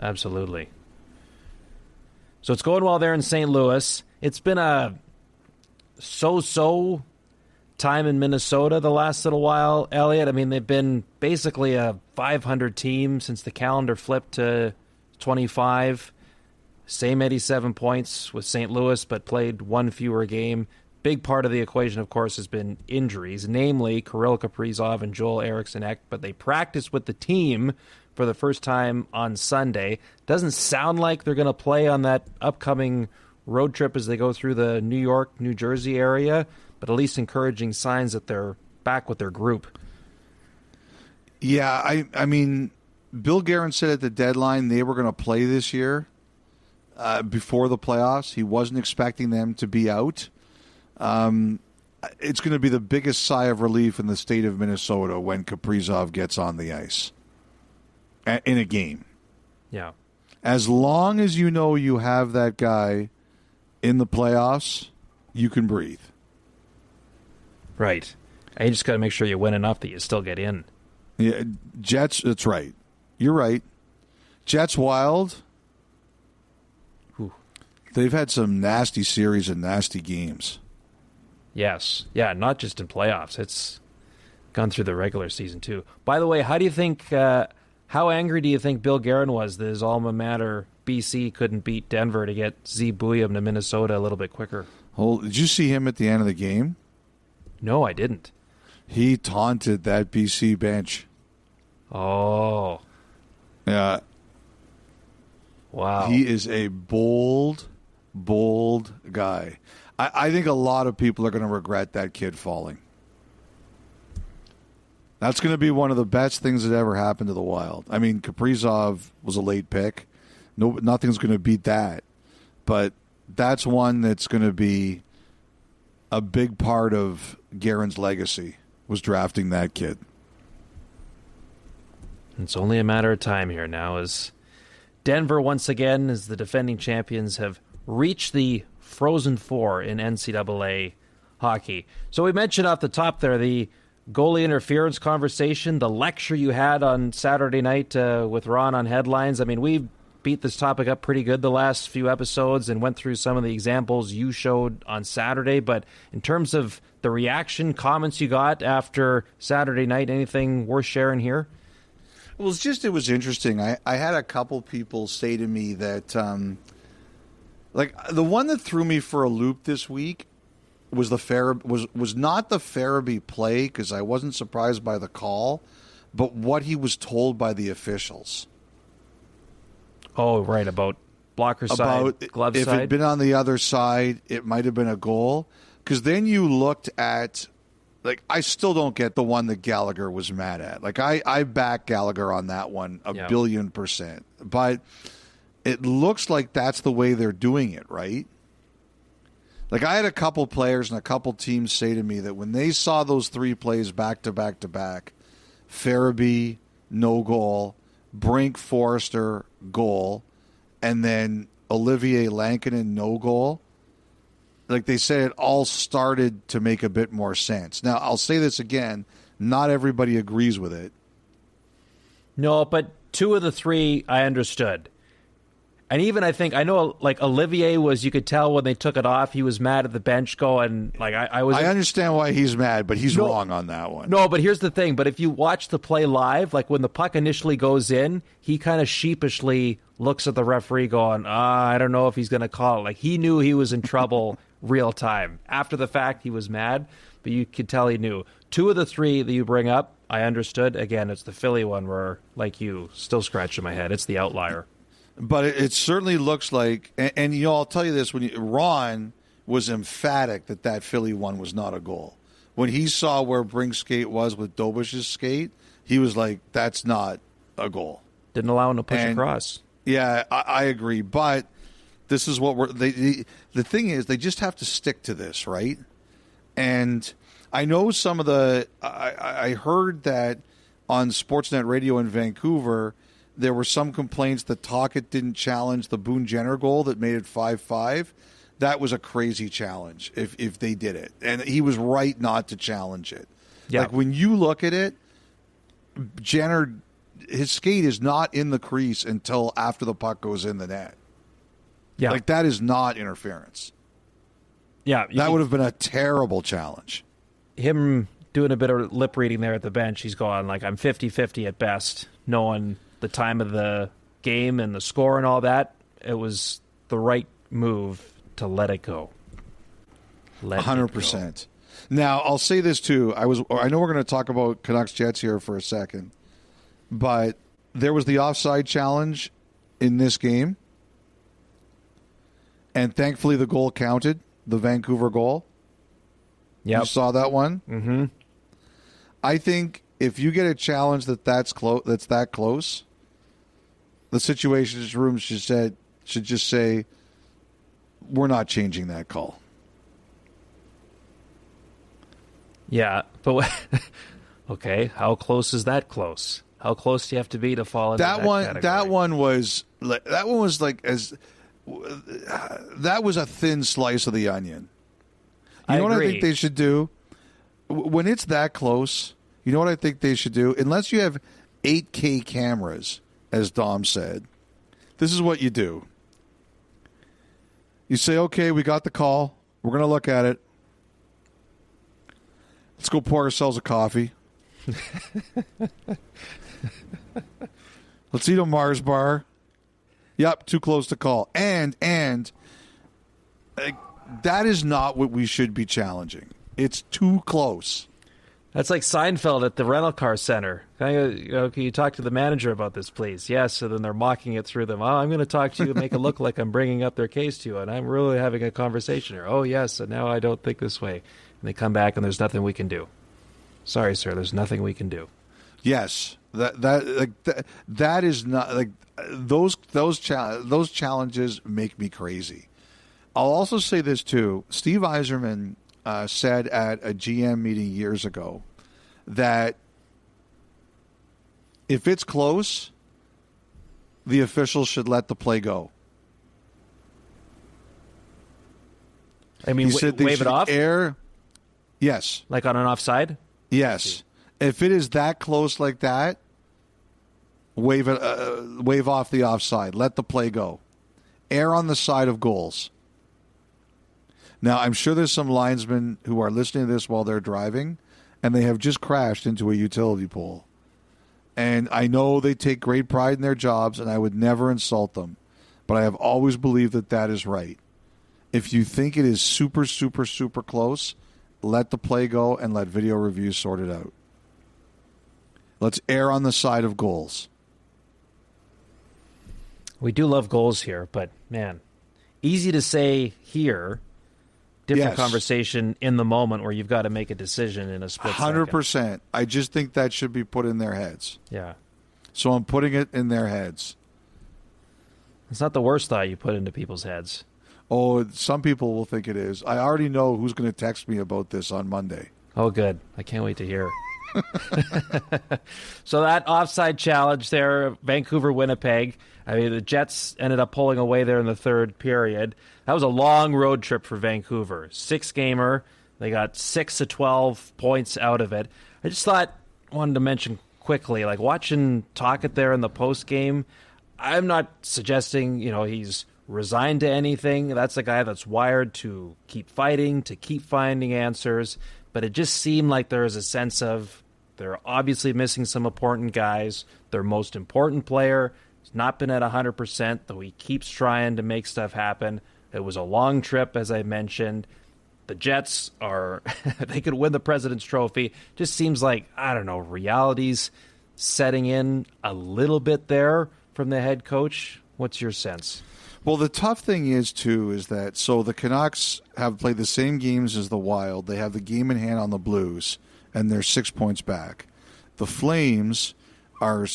Absolutely. So it's going well there in St. Louis. It's been a so-so time in Minnesota the last little while, Elliotte. I mean, they've been basically a 500 team since the calendar flipped to 25. Same 87 points with St. Louis, but played one fewer game. Big part of the equation, of course, has been injuries, namely Kirill Kaprizov and Joel Eriksson-Ek, but they practiced with the team for the first time on Sunday. Doesn't sound like they're going to play on that upcoming road trip as they go through the New York, New Jersey area, but at least encouraging signs that they're back with their group. Yeah, I mean, Bill Guerin said at the deadline they were going to play this year before the playoffs. He wasn't expecting them to be out. It's going to be the biggest sigh of relief in the state of Minnesota when Kaprizov gets on the ice in a game. Yeah. As long as you know you have that guy in the playoffs, you can breathe. Right. And you just got to make sure you win enough that you still get in. Yeah, Jets, that's right. You're right. Jets Wild, they've had some nasty series and nasty games. Yes. Yeah, not just in playoffs. It's gone through the regular season, too. By the way, how do you think, how angry do you think Bill Guerin was that his alma mater, BC, couldn't beat Denver to get Z Buyam to Minnesota a little bit quicker? Did you see him at the end of the game? No, I didn't. He taunted that BC bench. Oh. Yeah. Wow. He is a bold guy. I think a lot of people are going to regret that kid falling. That's going to be one of the best things that ever happened to the Wild. I mean, Kaprizov was a late pick. Nothing's going to beat that. But that's one that's going to be a big part of Guerin's legacy, was drafting that kid. It's only a matter of time here now as Denver, once again, as the defending champions, have reached the Frozen Four in NCAA hockey. So we mentioned off the top there the goalie interference conversation, the lecture you had on Saturday night with Ron on Headlines. I mean, we beat this topic up pretty good the last few episodes and went through some of the examples you showed on Saturday. But in terms of the reaction, comments you got after Saturday night, anything worth sharing here? Well, it was interesting. I had a couple people say to me that, like, the one that threw me for a loop this week was was not the Farabee play, because I wasn't surprised by the call, but what he was told by the officials. Oh, right, about blocker side, glove if side. it had been on the other side, it might have been a goal. Because then you looked at, like, I still don't get the one that Gallagher was mad at. Like, I back Gallagher on that one a billion %. But it looks like that's the way they're doing it, right? Like, I had a couple players and a couple teams say to me that when they saw those three plays back to back to back, Farabee, no goal, Brink, Forrester, goal, and then Olivier Lankinen, no goal, like they said, it all started to make a bit more sense. Now, I'll say this again, not everybody agrees with it. No, but two of the three I understood. And even I know, like, Olivier was, you could tell when they took it off, he was mad at the bench going, like, I understand why he's mad, but he's wrong on that one. No, but here's the thing. But if you watch the play live, like, when the puck initially goes in, he kind of sheepishly looks at the referee going, I don't know if he's going to call it. Like, he knew he was in trouble real time. After the fact, he was mad, but you could tell he knew. Two of the three that you bring up, I understood. Again, it's the Philly one where, like you, still scratching my head. It's the outlier. But it certainly looks like, and you know, I'll tell you this: Ron was emphatic that Philly one was not a goal. When he saw where Brink's skate was with Dobish's skate, he was like, "That's not a goal." Didn't allow him to push across. Yeah, I agree. But this is what the thing is, they just have to stick to this, right? And I know some of I heard that on Sportsnet Radio in Vancouver, there were some complaints that Tocchet didn't challenge the Boone Jenner goal that made it 5-5. That was a crazy challenge if they did it. And he was right not to challenge it. Yeah. Like, when you look at it, Jenner, his skate is not in the crease until after the puck goes in the net. Yeah. Like, that is not interference. Yeah. That would have been a terrible challenge. Him doing a bit of lip reading there at the bench, he's going like, I'm 50-50 at best, knowing the time of the game and the score and all that. It was the right move to let it go. 100%. Now, I'll say this too. I know we're going to talk about Canucks Jets here for a second, but there was the offside challenge in this game, and thankfully the goal counted, the Vancouver goal. Yep. You saw that one? Mm-hmm. I think if you get a challenge that's that close, the situations room should just say, we're not changing that call. Yeah, but okay, how close is that close? How close do you have to be to fall into that category? That one was like that was a thin slice of the onion. You know what I think they should do? When it's that close, you know what I think they should do? Unless you have 8K cameras, as Dom said, this is what you do. You say, okay, we got the call. We're going to look at it. Let's go pour ourselves a coffee. Let's eat a Mars bar. Yep, too close to call. And that is not what we should be challenging. It's too close. That's like Seinfeld at the rental car center. Can you talk to the manager about this, please? Yes. So then they're mocking it through them. Oh, I'm going to talk to you and make it look like I'm bringing up their case to you, and I'm really having a conversation here. Oh, yes, and now I don't think this way. And they come back, and there's nothing we can do. Sorry, sir, there's nothing we can do. Yes, that is not like those challenges make me crazy. I'll also say this too. Steve Yzerman said at a GM meeting years ago that if it's close, the officials should let the play go. I mean, he said they wave should it off? Yes. Like on an offside? Yes. If it is that close like that, wave off the offside. Let the play go. Err on the side of goals. Now, I'm sure there's some linesmen who are listening to this while they're driving, and they have just crashed into a utility pole. And I know they take great pride in their jobs, and I would never insult them. But I have always believed that that is right. If you think it is super, super, super close, let the play go and let video review sort it out. Let's err on the side of goals. We do love goals here, but, man, easy to say here. Different conversation in the moment where you've got to make a decision in a split 100%. second. I just think that should be put in their heads. Yeah. So I'm putting it in their heads. It's not the worst thought you put into people's heads. Oh, some people will think it is. I already know who's going to text me about this on Monday. Oh, good. I can't wait to hear. So that offside challenge there, Vancouver-Winnipeg. I mean, the Jets ended up pulling away there in the third period. That was a long road trip for Vancouver. 6-gamer. They got 6 of 12 points out of it. I just wanted to mention quickly, like watching Tocchet there in the post game, I'm not suggesting, he's resigned to anything. That's a guy that's wired to keep fighting, to keep finding answers. But it just seemed like there was a sense of they're obviously missing some important guys. Their most important player has not been at 100%, though he keeps trying to make stuff happen. It was a long trip, as I mentioned. The Jets they could win the President's Trophy. Just seems like, I don't know, reality's setting in a little bit there from the head coach. What's your sense? Well, the tough thing is that the Canucks have played the same games as the Wild. They have the game in hand on the Blues, and they're 6 points back. The Flames are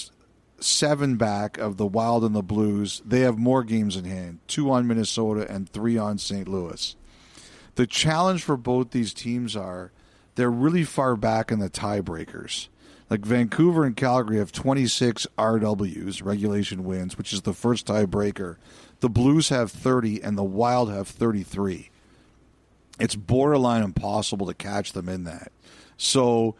7 back of the Wild and the Blues. They have more games in hand, 2 on Minnesota and 3 on St. Louis. The challenge for both these teams they're really far back in the tiebreakers. Like Vancouver and Calgary have 26 RWs, regulation wins, which is the first tiebreaker. The Blues have 30 and the Wild have 33. It's borderline impossible to catch them in that. So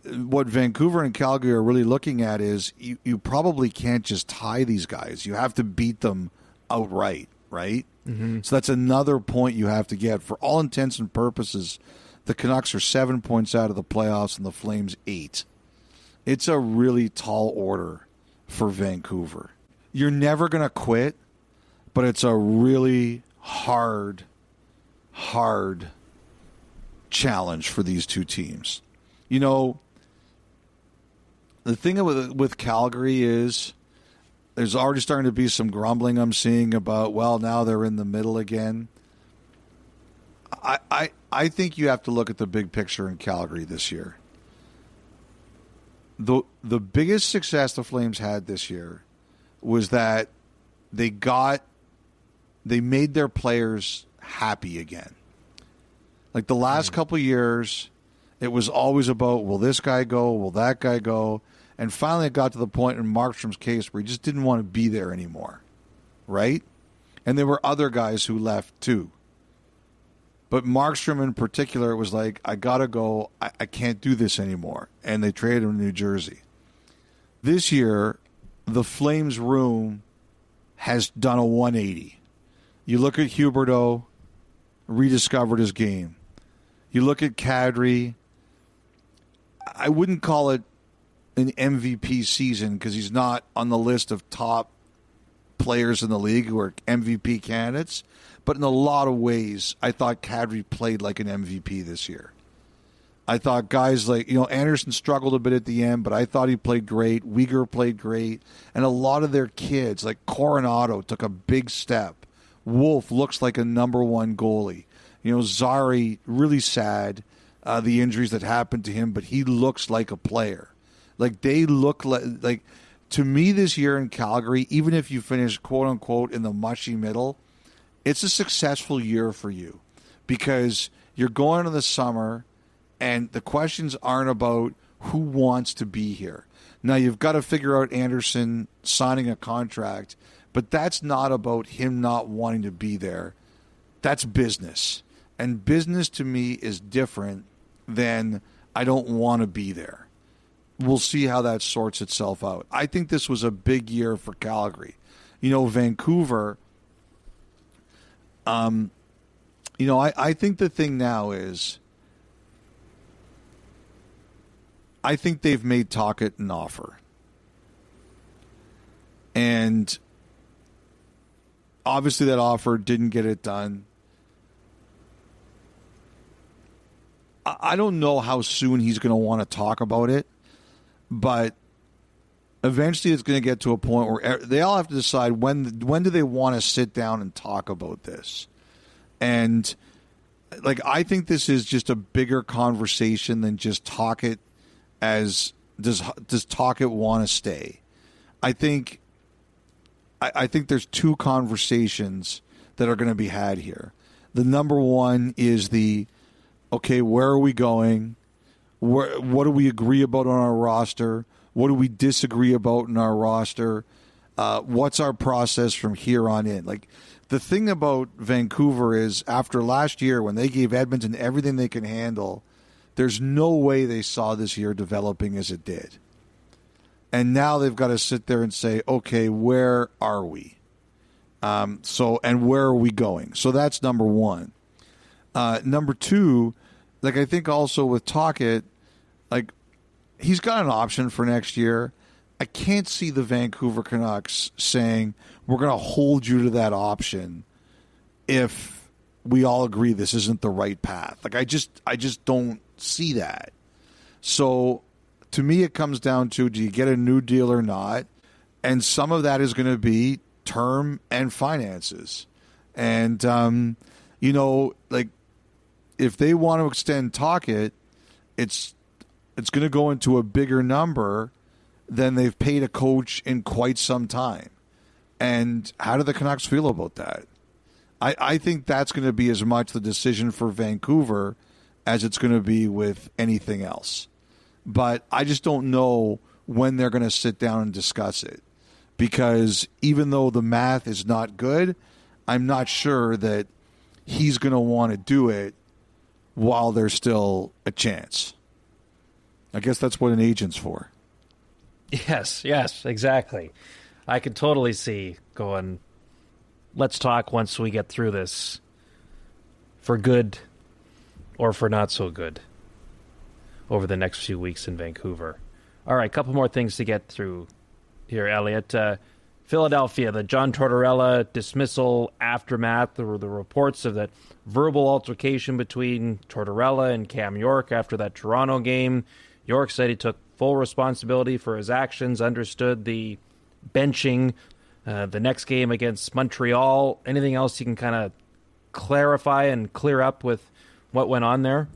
what Vancouver and Calgary are really looking at is you probably can't just tie these guys. You have to beat them outright, right? Mm-hmm. So that's another point you have to get. For all intents and purposes, the Canucks are 7 points out of the playoffs and the Flames 8. It's a really tall order for Vancouver. You're never going to quit, but it's a really hard challenge for these two teams. You know, the thing with Calgary is there's already starting to be some grumbling I'm seeing about, well, now they're in the middle again. I think you have to look at the big picture in Calgary this year. The biggest success the Flames had this year was that they made their players happy again. Like the last couple years, it was always about, will this guy go? Will that guy go? And finally it got to the point in Markstrom's case where he just didn't want to be there anymore, right? And there were other guys who left too. But Markstrom in particular was like, I got to go. I can't do this anymore. And they traded him to New Jersey. This year, the Flames room has done a 180. You look at Huberdeau, rediscovered his game. You look at Kadri. I wouldn't call it an MVP season because he's not on the list of top players in the league who are MVP candidates. But in a lot of ways, I thought Kadri played like an MVP this year. I thought guys like, Anderson struggled a bit at the end, but I thought he played great. Weegar played great. And a lot of their kids, like Coronado, took a big step. Wolf looks like a number one goalie. Zari, really sad, the injuries that happened to him, but he looks like a player. Like, they look like to me this year in Calgary, even if you finish, quote-unquote, in the mushy middle, it's a successful year for you because you're going into the summer and the questions aren't about who wants to be here. Now, you've got to figure out Anderson signing a contract, but that's not about him not wanting to be there. That's business. And business to me is different than I don't want to be there. We'll see how that sorts itself out. I think this was a big year for Calgary. Vancouver... I think the thing now is I think they've made Tocchet an offer. And obviously that offer didn't get it done. I don't know how soon he's going to want to talk about it, but eventually it's going to get to a point where they all have to decide when do they want to sit down and talk about this. And I think this is just a bigger conversation than just Tocchet as does Tocchet want to stay. I think there's two conversations that are going to be had here. The number one is okay, where are we going? What do we agree about on our roster? What do we disagree about in our roster? What's our process from here on in? The thing about Vancouver is after last year when they gave Edmonton everything they can handle, there's no way they saw this year developing as it did. And now they've got to sit there and say, okay, where are we? And where are we going? So that's number one. Number two, I think also with Tocchet, he's got an option for next year. I can't see the Vancouver Canucks saying, we're going to hold you to that option if we all agree this isn't the right path. I just don't see that. So to me, it comes down to, do you get a new deal or not? And some of that is going to be term and finances. And, if they want to extend Tocchet, it's going to go into a bigger number than they've paid a coach in quite some time. And how do the Canucks feel about that? I think that's going to be as much the decision for Vancouver as it's going to be with anything else. but I just don't know when they're going to sit down and discuss it. Because even though the math is not good, I'm not sure that he's going to want to do it while there's still a chance. I guess that's what an agent's for. Yes, exactly. I could totally see going, let's talk once we get through this, for good or for not so good, over the next few weeks in Vancouver. All right, a couple more things to get through here, Elliotte. Philadelphia, the John Tortorella dismissal aftermath. There were the reports of that verbal altercation between Tortorella and Cam York after that Toronto game. York said he took full responsibility for his actions, understood the benching. The next game against Montreal. Anything else you can kind of clarify and clear up with what went on there?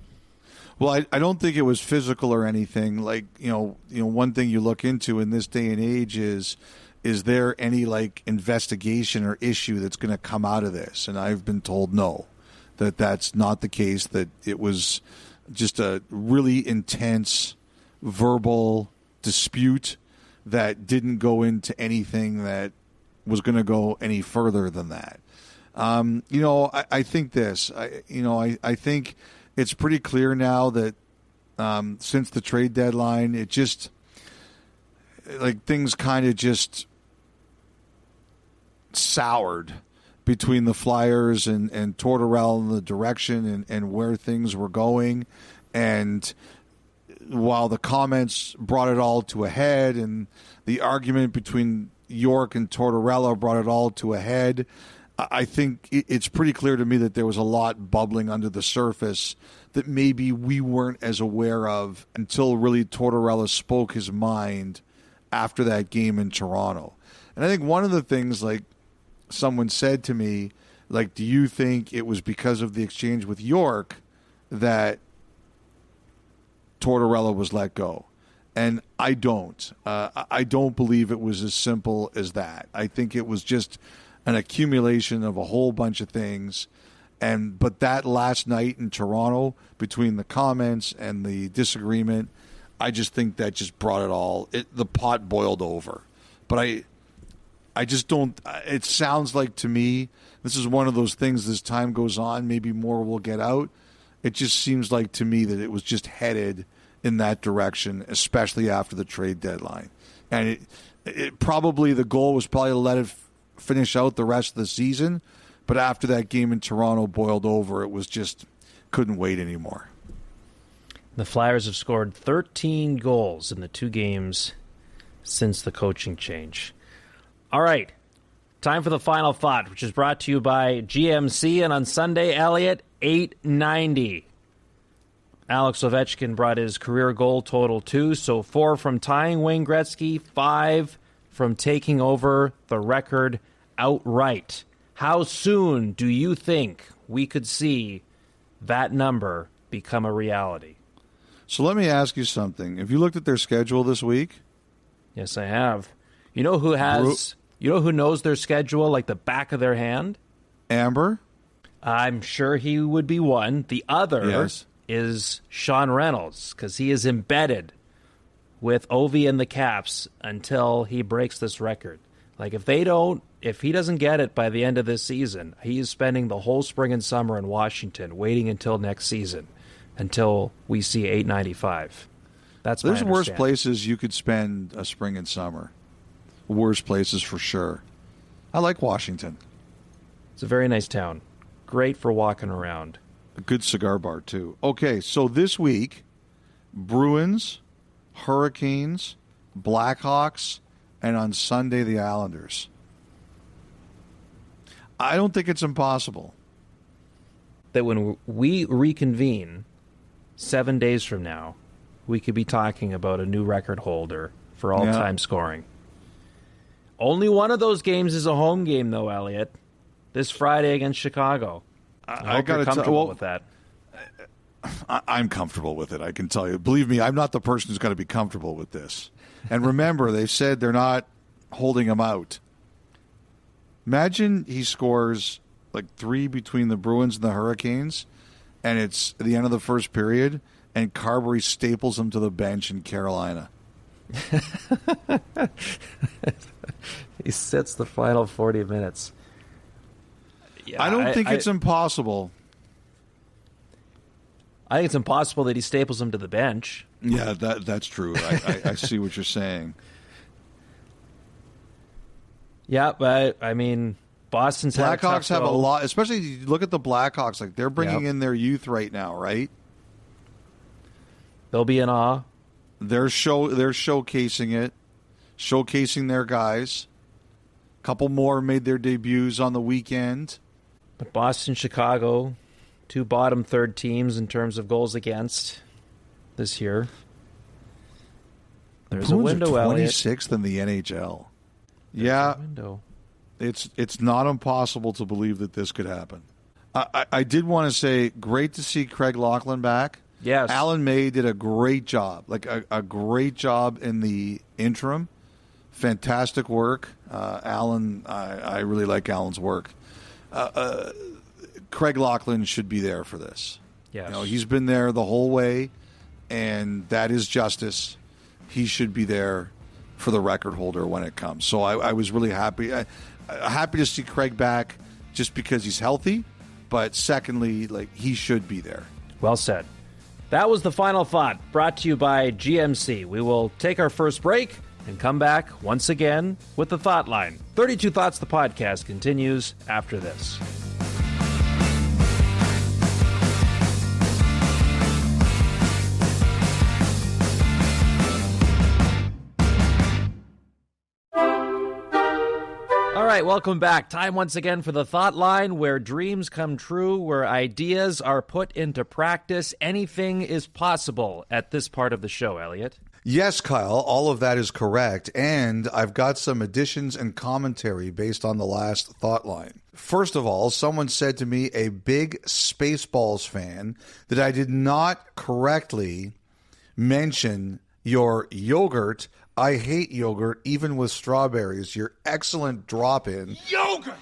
Well, I don't think it was physical or anything. Like, one thing you look into in this day and age is there any like investigation or issue that's going to come out of this? And I've been told no, that's not the case, that it was just a really intense verbal dispute that didn't go into anything that was going to go any further than that. I think this. I think it's pretty clear now that since the trade deadline, it just like things kind of just soured between the Flyers and Tortorella and the direction and where things were going. And while the comments brought it all to a head and the argument between York and Tortorella brought it all to a head, I think it's pretty clear to me that there was a lot bubbling under the surface that maybe we weren't as aware of until really Tortorella spoke his mind after that game in Toronto. And I think one of the things, like someone said to me, like, do you think it was because of the exchange with York that Tortorella was let go? And I don't. I don't believe it was as simple as that. I think it was just an accumulation of a whole bunch of things. But that last night in Toronto, between the comments and the disagreement, I just think that just brought it all. The pot boiled over. But I just don't. It sounds like to me, this is one of those things as time goes on, maybe more will get out. It just seems like to me that it was just headed in that direction, especially after the trade deadline. And it probably, the goal was probably to let it finish out the rest of the season. But after that game in Toronto boiled over, it was just couldn't wait anymore. The Flyers have scored 13 goals in the 2 games since the coaching change. All right, time for the final thought, which is brought to you by GMC. And on Sunday, Elliotte, $890. Alex Ovechkin brought his career goal total 2, so 4 from tying Wayne Gretzky, 5 from taking over the record outright. How soon do you think we could see that number become a reality? So let me ask you something. Have you looked at their schedule this week? Yes, I have. You know who has? You know who knows their schedule like the back of their hand? Amber? I'm sure he would be one. The other Yes. is Sean Reynolds, because he is embedded with Ovi and the Caps until he breaks this record. Like, if he doesn't get it by the end of this season, he is spending the whole spring and summer in Washington, waiting until next season, until we see $895. There's worse places you could spend a spring and summer. Worse places for sure. I like Washington. It's a very nice town. Great for walking around. A good cigar bar, too. Okay, so this week, Bruins, Hurricanes, Blackhawks, and on Sunday, the Islanders. I don't think it's impossible that when we reconvene 7 days from now, we could be talking about a new record holder for all-time scoring. Only one of those games is a home game, though, Elliotte. This Friday against Chicago. I got to comfortable with that. I'm comfortable with it, I can tell you. Believe me, I'm not the person who's going to be comfortable with this. And remember, they said they're not holding him out. Imagine he scores like 3 between the Bruins and the Hurricanes, and it's at the end of the first period, and Carberry staples him to the bench in Carolina. He sits the final 40 minutes. Yeah, I don't think it's impossible. I think it's impossible that he staples him to the bench. Yeah, that's true. I see what you're saying. Yeah, but I mean, Boston's Blackhawks have a lot, especially if you look at the Blackhawks. Like, they're bringing in their youth right now, right? They'll be in awe. They're showcasing it, showcasing their guys. A couple more made their debuts on the weekend. But Boston, Chicago, two bottom third teams in terms of goals against this year. There's a window, Elliot. 26th in the NHL. Yeah, it's not impossible to believe that this could happen. I did want to say, great to see Craig Laughlin back. Yes. Alan May did a great job, like a great job in the interim. Fantastic work. Alan, I really like Alan's work. Craig Laughlin should be there for this. Yes. You know, he's been there the whole way, and that is justice. He should be there for the record holder when it comes. So I was really happy. Happy to see Craig back just because he's healthy, but secondly, like, he should be there. Well said. That was the final thought, brought to you by GMC. We will take our first break and come back once again with the Thought Line. 32 Thoughts, the podcast, continues after this. All right, welcome back. Time once again for the Thought Line, where dreams come true, where ideas are put into practice. Anything is possible at this part of the show, Elliot. Yes, Kyle, all of that is correct, and I've got some additions and commentary based on the last Thought Line. First of all, someone said to me, a big Spaceballs fan, that I did not correctly mention your yogurt. I hate yogurt, even with strawberries. Your excellent drop-in. Yogurt!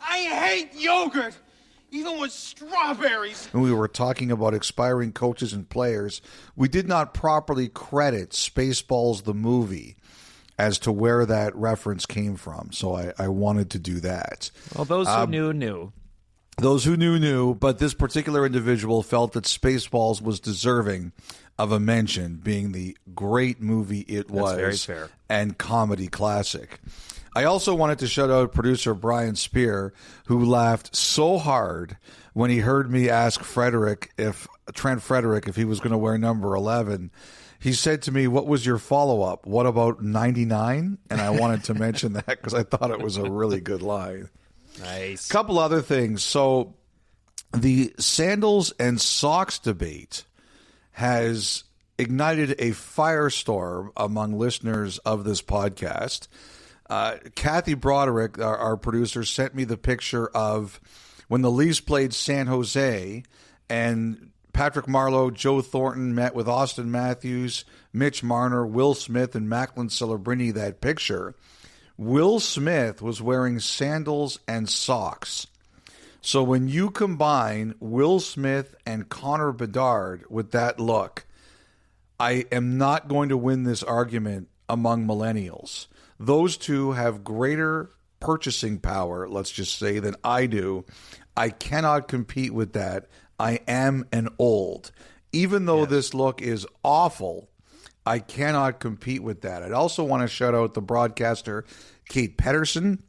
I hate yogurt! Even with strawberries. When we were talking about expiring coaches and players, we did not properly credit Spaceballs the movie as to where that reference came from. So I wanted to do that. Well, those who knew. Those who knew, but this particular individual felt that Spaceballs was deserving of a mention, being the great movie it was. That's very fair. And comedy classic. I also wanted to shout out producer Brian Spear, who laughed so hard when he heard me ask Trent Frederick if he was going to wear number 11. He said to me, "What was your follow-up? What about 99?" And I wanted to mention that because I thought it was a really good line. Nice. Couple other things. So the sandals and socks debate has ignited a firestorm among listeners of this podcast. Kathy Broderick, our producer, sent me the picture of when the Leafs played San Jose and Patrick Marleau, Joe Thornton met with Austin Matthews, Mitch Marner, Will Smith, and Macklin Celebrini. That picture. Will Smith was wearing sandals and socks. So when you combine Will Smith and Connor Bedard with that look, I am not going to win this argument among millennials. Those two have greater purchasing power, let's just say, than I do. I cannot compete with that. I am an old. Even though this look is awful, I cannot compete with that. I'd also want to shout out the broadcaster, Kate Pedersen,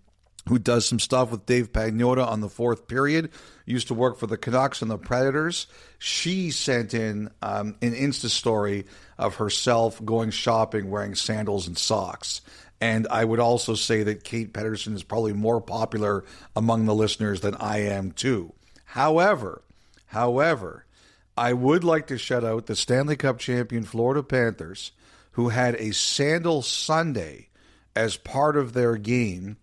who does some stuff with Dave Pagnotta on the Fourth Period, used to work for the Canucks and the Predators. She sent in an Insta story of herself going shopping wearing sandals and socks. And I would also say that Kate Pedersen is probably more popular among the listeners than I am too. However, I would like to shout out the Stanley Cup champion Florida Panthers, who had a sandal Sunday as part of their game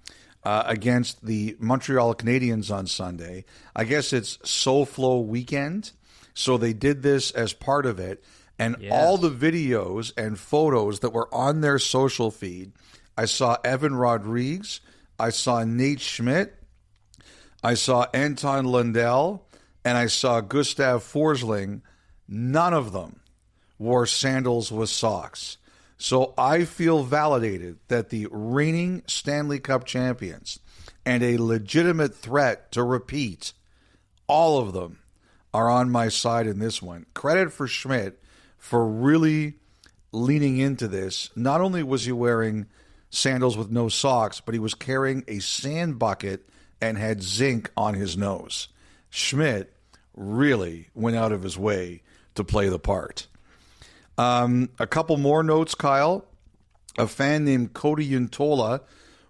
against the Montreal Canadiens on Sunday. I guess it's SoFlo weekend, so they did this as part of it. And all the videos and photos that were on their social feed, I saw Evan Rodrigues, I saw Nate Schmidt, I saw Anton Lundell, and I saw Gustav Forsling none of them wore sandals with socks. So I feel validated that the reigning Stanley Cup champions and a legitimate threat to repeat, all of them are on my side in this one. Credit for Schmidt for really leaning into this. Not only was he wearing sandals with no socks, but he was carrying a sand bucket and had zinc on his nose. Schmidt really went out of his way to play the part. A couple more notes, Kyle. A fan named Cody Yuntola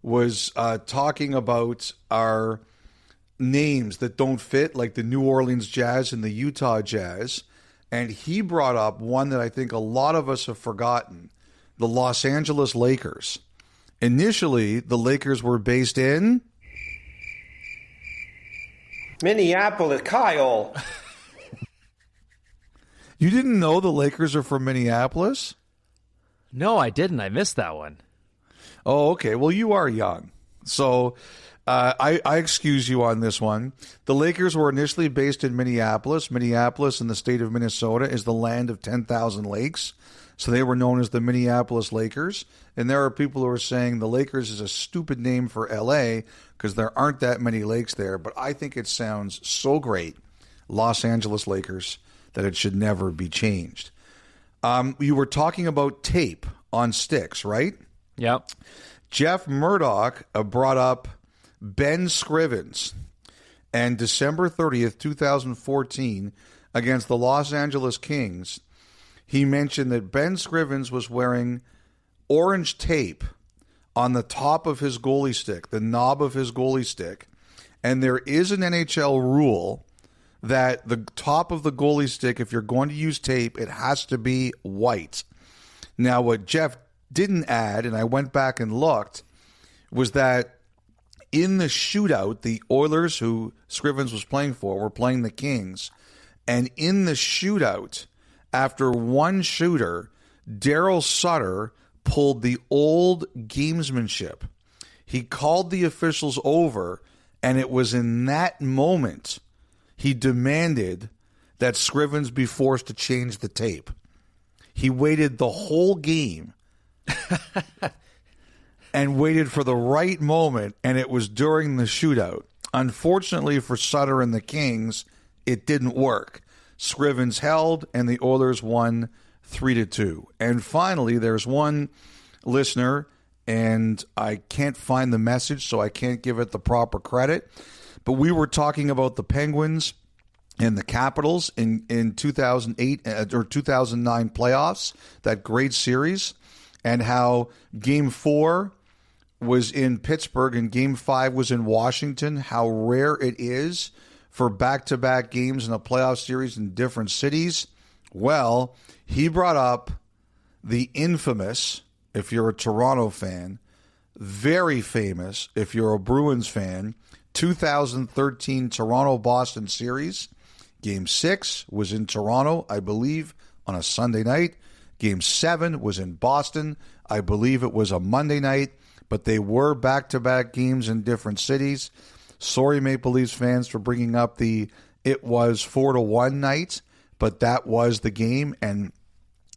was talking about our names that don't fit, like the New Orleans Jazz and the Utah Jazz. And he brought up one that I think a lot of us have forgotten, the Los Angeles Lakers. Initially, the Lakers were based in Minneapolis, Kyle. You didn't know the Lakers are from Minneapolis? No, I didn't. I missed that one. Oh, okay. Well, you are young. So I excuse you on this one. The Lakers were initially based in Minneapolis. Minneapolis in the state of Minnesota is the land of 10,000 lakes. So they were known as the Minneapolis Lakers. And there are people who are saying the Lakers is a stupid name for L.A. because there aren't that many lakes there. But I think it sounds so great, Los Angeles Lakers, that it should never be changed. You were talking about tape on sticks, right? Yep. Jeff Murdoch brought up Ben Scrivens. And December 30th, 2014, against the Los Angeles Kings, he mentioned that Ben Scrivens was wearing orange tape on the top of his goalie stick, the knob of his goalie stick. And there is an NHL rule that the top of the goalie stick, if you're going to use tape, it has to be white. Now, what Jeff didn't add, and I went back and looked, was that in the shootout, the Oilers, who Scrivens was playing for, were playing the Kings. And in the shootout, after one shooter, Daryl Sutter pulled the old gamesmanship. He called the officials over, and it was in that moment he demanded that Scrivens be forced to change the tape. He waited the whole game and waited for the right moment, and it was during the shootout. Unfortunately for Sutter and the Kings, it didn't work. Scrivens held, and the Oilers won 3-2. And finally, there's one listener, and I can't find the message, so I can't give it the proper credit. But we were talking about the Penguins and the Capitals in 2008 or 2009 playoffs, that great series, and how Game 4 was in Pittsburgh and Game 5 was in Washington, how rare it is for back-to-back games in a playoff series in different cities. Well, he brought up the infamous, if you're a Toronto fan, very famous, if you're a Bruins fan, 2013 Toronto-Boston series. Game 6 was in Toronto, I believe, on a Sunday night. Game 7 was in Boston. I believe it was a Monday night, but they were back-to-back games in different cities. Sorry, Maple Leafs fans, for bringing up it was 4-1 night, but that was the game, and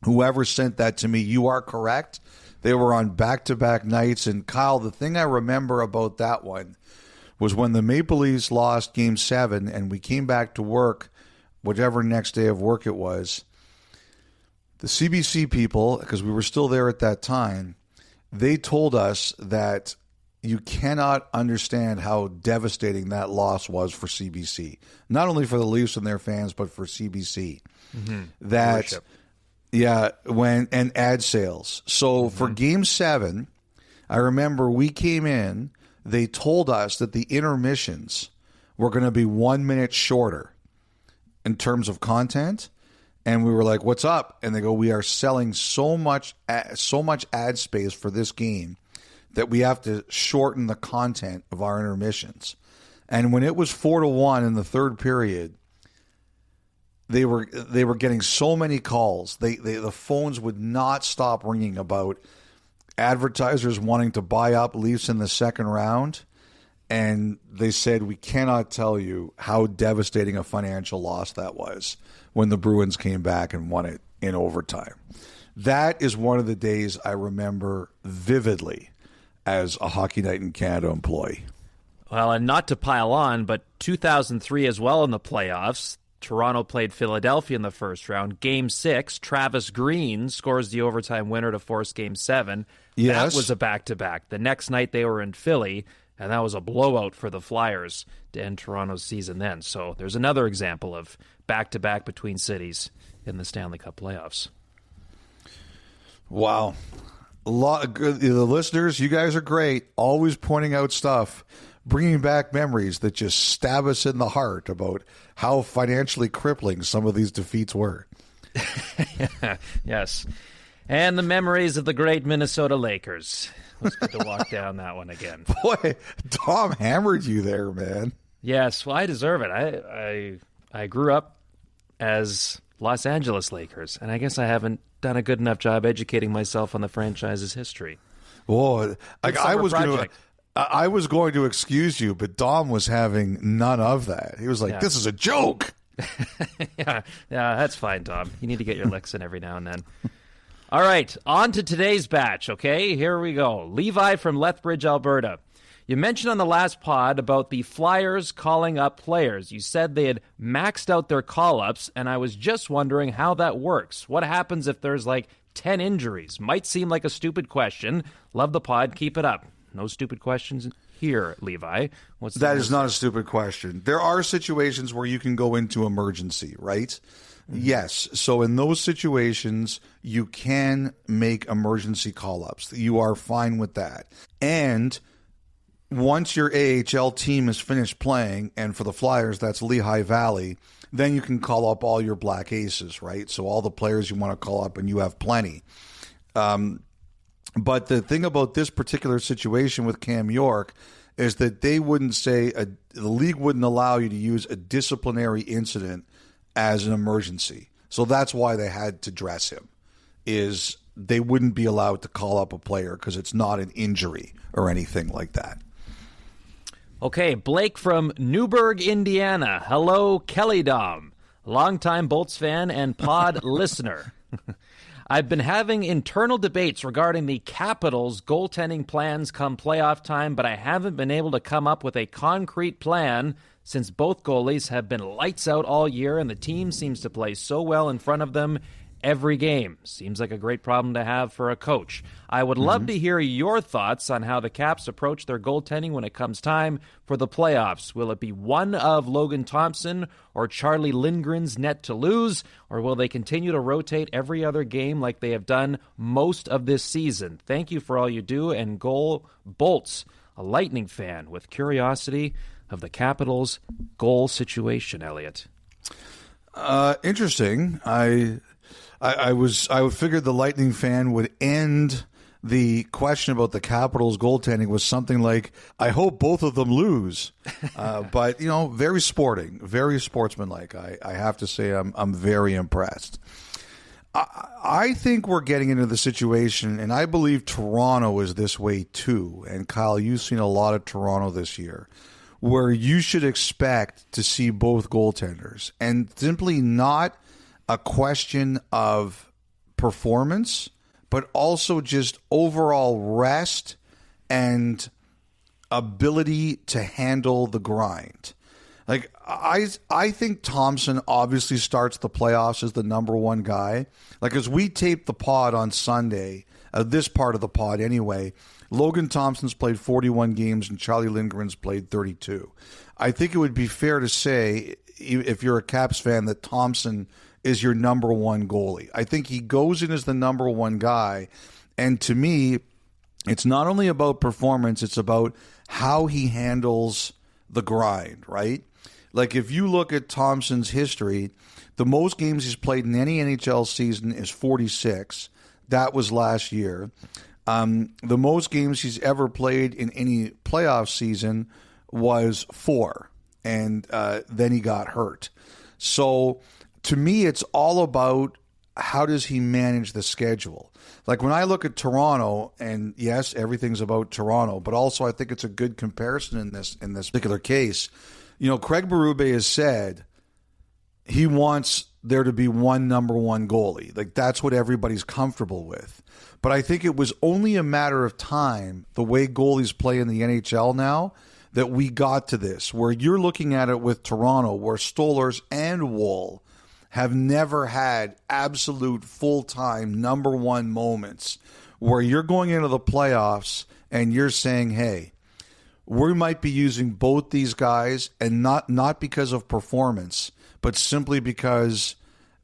whoever sent that to me, you are correct. They were on back-to-back nights, and Kyle, the thing I remember about that one was when the Maple Leafs lost Game 7 and we came back to work, whatever next day of work it was, the CBC people, because we were still there at that time, they told us that you cannot understand how devastating that loss was for CBC. Not only for the Leafs and their fans, but for CBC. Mm-hmm. That, worship. Yeah, and ad sales. So for Game 7, I remember we came in, they told us that the intermissions were going to be 1 minute shorter in terms of content. And we were like, what's up? And they go, we are selling so much ad space for this game that we have to shorten the content of our intermissions. And when it was 4-1 in the third period, they were getting so many calls. The phones would not stop ringing about advertisers wanting to buy up Leafs in the second round. and they said, we cannot tell you how devastating a financial loss that was when the Bruins came back and won it in overtime. That is one of the days I remember vividly as a Hockey Night in Canada employee. Well, and not to pile on, but 2003 as well in the playoffs. Toronto played Philadelphia in the first round. Game 6, Travis Green scores the overtime winner to force Game 7. Yes. That was a back-to-back. The next night they were in Philly, and that was a blowout for the Flyers to end Toronto's season then. So there's another example of back-to-back between cities in the Stanley Cup playoffs. Wow. A lot of good. The listeners, you guys are great. Always pointing out stuff, bringing back memories that just stab us in the heart about how financially crippling some of these defeats were. Yes. And the memories of the great Minnesota Lakers. It was good to walk down that one again. Boy, Tom hammered you there, man. Yes, well, I deserve it. I grew up as Los Angeles Lakers, and I guess I haven't done a good enough job educating myself on the franchise's history. Boy, like I was going to excuse you, but Dom was having none of that. He was like, "This is a joke." yeah, that's fine, Dom. You need to get your licks in every now and then. All right, on to today's batch, okay? Here we go. Levi from Lethbridge, Alberta. You mentioned on the last pod about the Flyers calling up players. You said they had maxed out their call-ups, and I was just wondering how that works. What happens if there's like 10 injuries? Might seem like a stupid question. Love the pod. Keep it up. No stupid questions here, Levi. That is not a stupid question. There are situations where you can go into emergency, right? Mm-hmm. Yes. So in those situations, you can make emergency call-ups. You are fine with that. And once your AHL team is finished playing, and for the Flyers, that's Lehigh Valley, then you can call up all your black aces, right? So all the players you want to call up, and you have plenty. But the thing about this particular situation with Cam York is that they wouldn't say, the league wouldn't allow you to use a disciplinary incident as an emergency. So that's why they had to dress him, is they wouldn't be allowed to call up a player because it's not an injury or anything like that. Okay, Blake from Newburgh, Indiana. Hello, Kelly Dom, longtime Bolts fan and pod listener. I've been having internal debates regarding the Capitals' goaltending plans come playoff time, but I haven't been able to come up with a concrete plan since both goalies have been lights out all year and the team seems to play so well in front of them every game. Seems like a great problem to have for a coach. I would love to hear your thoughts on how the Caps approach their goaltending when it comes time for the playoffs. Will it be one of Logan Thompson or Charlie Lindgren's net to lose, or will they continue to rotate every other game like they have done most of this season? Thank you for all you do, and Goal Bolts, a Lightning fan with curiosity of the Capitals' goal situation, Elliotte. Interesting. I figured the Lightning fan would end the question about the Capitals goaltending with something like, I hope both of them lose. But, very sporting, very sportsmanlike. I have to say I'm very impressed. I think we're getting into the situation, and I believe Toronto is this way too. And Kyle, you've seen a lot of Toronto this year, where you should expect to see both goaltenders, and simply not a question of performance, but also just overall rest and ability to handle the grind. Like, I think Thompson obviously starts the playoffs as the number one guy. Like, as we taped the pod on Sunday, this part of the pod anyway, Logan Thompson's played 41 games and Charlie Lindgren's played 32. I think it would be fair to say, if you're a Caps fan, that Thompson is your number one goalie. I think he goes in as the number one guy. And to me, it's not only about performance, it's about how he handles the grind, right? Like, if you look at Thompson's history, the most games he's played in any NHL season is 46. That was last year. The most games he's ever played in any playoff season was 4. And then he got hurt. So to me, it's all about how does he manage the schedule? Like when I look at Toronto, and yes, everything's about Toronto, but also I think it's a good comparison in this particular case. You know, Craig Berube has said he wants there to be one number one goalie. Like that's what everybody's comfortable with. But I think it was only a matter of time, the way goalies play in the NHL now, that we got to this, where you're looking at it with Toronto, where Stolarz and Woll have never had absolute full-time number one moments where you're going into the playoffs and you're saying, hey, we might be using both these guys, and not because of performance, but simply because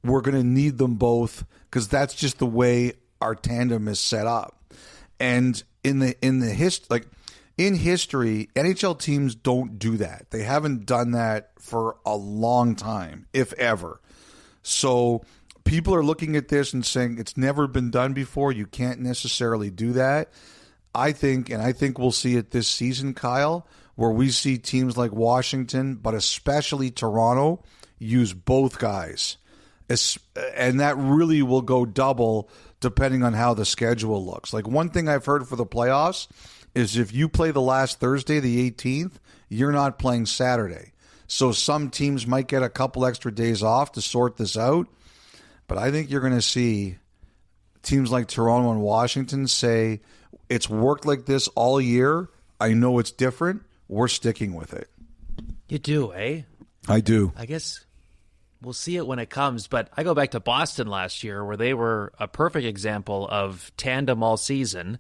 we're going to need them both, because that's just the way our tandem is set up. And in history, NHL teams don't do that. They haven't done that for a long time, if ever. So people are looking at this and saying it's never been done before. You can't necessarily do that. I think we'll see it this season, Kyle, where we see teams like Washington, but especially Toronto, use both guys. And that really will go double depending on how the schedule looks. Like one thing I've heard for the playoffs is if you play the last Thursday, the 18th, you're not playing Saturday. So some teams might get a couple extra days off to sort this out. But I think you're going to see teams like Toronto and Washington say, it's worked like this all year. I know it's different. We're sticking with it. You do, eh? I do. I guess we'll see it when it comes. But I go back to Boston last year where they were a perfect example of tandem all season.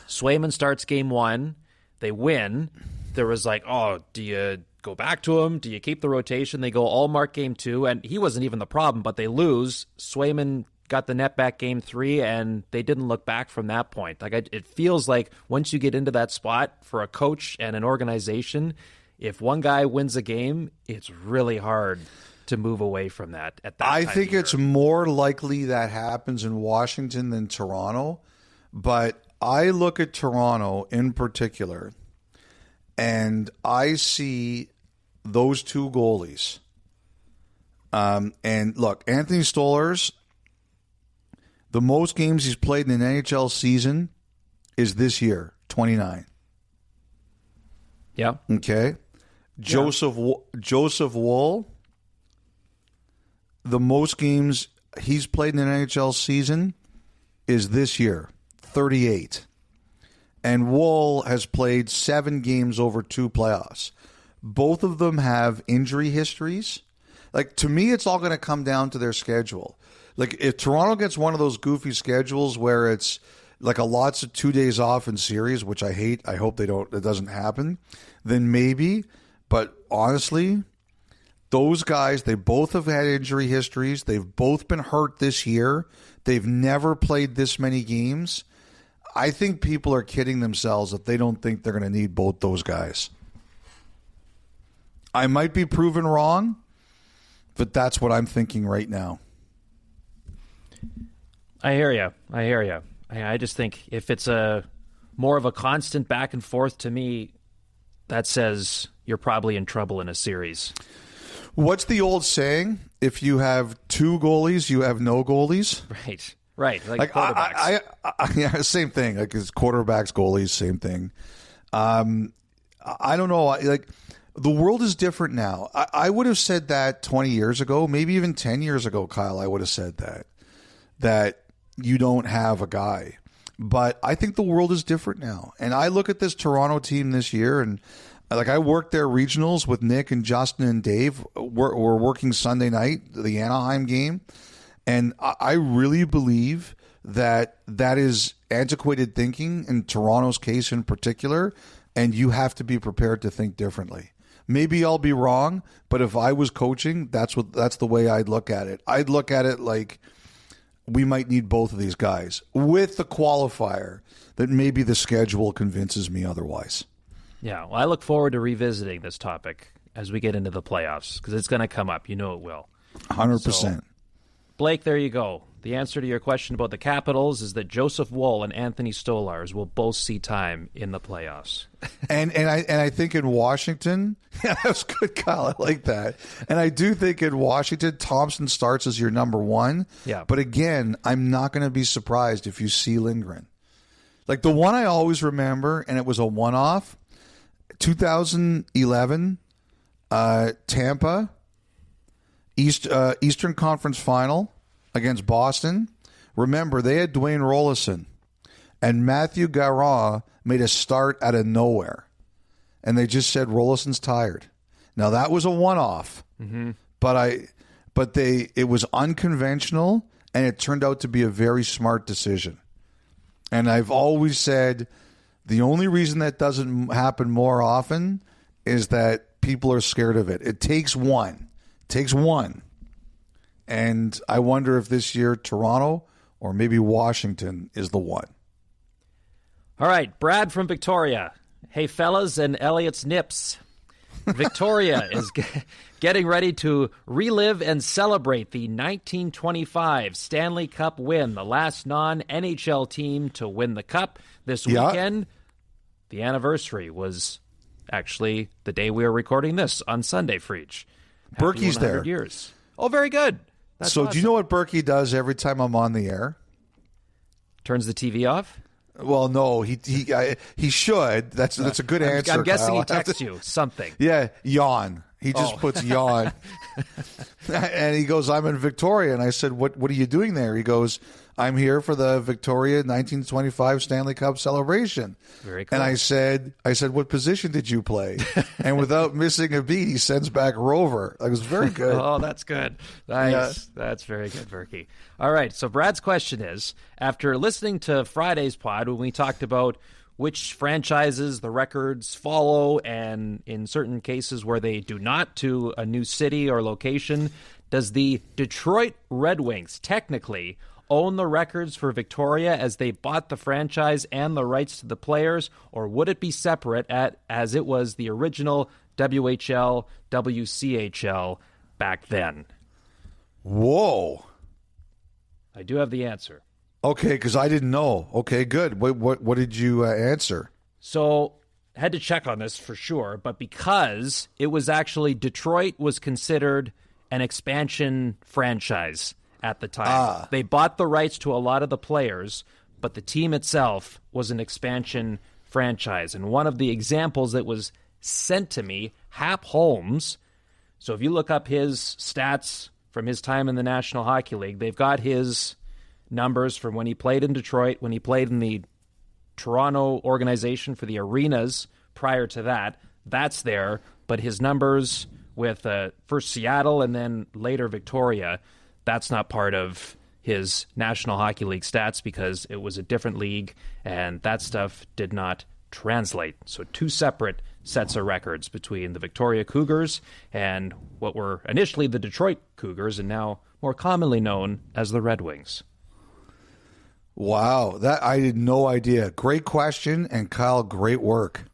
Swayman starts game one. They win. There was like, oh, do you go back to him? Do you keep the rotation? They go all mark game two, and he wasn't even the problem, but they lose. Swayman got the net back game three, and they didn't look back from that point. Like it feels like once you get into that spot for a coach and an organization, if one guy wins a game, it's really hard to move away from that at that time. I think it's more likely that happens in Washington than Toronto, but I look at Toronto in particular, and I see those two goalies. And look, Anthony Stolarz, the most games he's played in an NHL season is this year, 29. Yeah. Okay. Joseph Woll, the most games he's played in an NHL season is this year, 38. And Woll has played 7 games over 2 playoffs. Both of them have injury histories. Like, to me, it's all going to come down to their schedule. Like, if Toronto gets one of those goofy schedules where it's like a lots of 2 days off in series, which I hate, I hope it doesn't happen, then maybe. But honestly, those guys, they both have had injury histories. They've both been hurt this year. They've never played this many games. I think people are kidding themselves if they don't think they're going to need both those guys. I might be proven wrong, but that's what I'm thinking right now. I hear you. I just think if it's a more of a constant back and forth, to me, that says you're probably in trouble in a series. What's the old saying? If you have 2 goalies, you have no goalies? Right. Like quarterbacks. Yeah, same thing. Like it's quarterbacks, goalies, same thing. I don't know. Like the world is different now. I would have said that 20 years ago, maybe even 10 years ago, Kyle. I would have said that you don't have a guy. But I think the world is different now. And I look at this Toronto team this year, and like I worked their regionals with Nick and Justin and Dave. We're working Sunday night, the Anaheim game. And I really believe that is antiquated thinking in Toronto's case in particular, and you have to be prepared to think differently. Maybe I'll be wrong, but if I was coaching, that's the way I'd look at it. I'd look at it like we might need both of these guys with the qualifier that maybe the schedule convinces me otherwise. Yeah, well, I look forward to revisiting this topic as we get into the playoffs because it's going to come up. You know it will. 100%. Blake, there you go. The answer to your question about the Capitals is that Joseph Woll and Anthony Stolarz will both see time in the playoffs. and I think in Washington, yeah, that was good, Kyle. I like that. And I do think in Washington, Thompson starts as your number one. Yeah. But again, I'm not going to be surprised if you see Lindgren. Like the one I always remember, and it was a one-off, 2011, Tampa, Eastern Conference Final against Boston. Remember, they had Dwayne Rollison, and Matthew Garon made a start out of nowhere, and they just said Rollison's tired. Now that was a one-off, but it was unconventional, and it turned out to be a very smart decision. And I've always said the only reason that doesn't happen more often is that people are scared of it. It takes one. It takes one. And I wonder if this year Toronto or maybe Washington is the one. All right, Brad from Victoria. Hey, fellas and Elliott's nips. Victoria is getting ready to relive and celebrate the 1925 Stanley Cup win, the last non-NHL team to win the Cup this weekend. The anniversary was actually the day we are recording this on Sunday, Freach. Berkey's there. Years. Oh, very good. That's so awesome. Do you know what Berkey does every time I'm on the air? Turns the TV off? Well, no, he should. That's a good answer. I'm guessing Kyle. he texts you something. Yeah, yawn. He just puts yawn. And he goes, I'm in Victoria. And I said, what are you doing there? He goes, I'm here for the Victoria 1925 Stanley Cup celebration. Very cool. And I said, what position did you play? And without missing a beat, he sends back Rover. It was very good. Oh, that's good. Nice. Yeah. That's very good, Berkey. All right, so Brad's question is, after listening to Friday's pod when we talked about which franchises the records follow, and in certain cases where they do not, to a new city or location, does the Detroit Red Wings technically own the records for Victoria as they bought the franchise and the rights to the players, or would it be separate as it was the original WHL, WCHL back then? Whoa. I do have the answer. Okay, because I didn't know. Okay, good. What did you answer? So, had to check on this for sure, but because it was actually Detroit was considered an expansion franchise at the time. They bought the rights to a lot of the players, but the team itself was an expansion franchise. And one of the examples that was sent to me, Hap Holmes, so if you look up his stats from his time in the National Hockey League, they've got his numbers from when he played in Detroit, when he played in the Toronto organization for the arenas prior to that. That's there, but his numbers with first Seattle and then later Victoria, that's not part of his National Hockey League stats because it was a different league and that stuff did not translate. So two separate sets of records between the Victoria Cougars and what were initially the Detroit Cougars and now more commonly known as the Red Wings. Wow, that I had no idea. Great question, and Kyle, great work.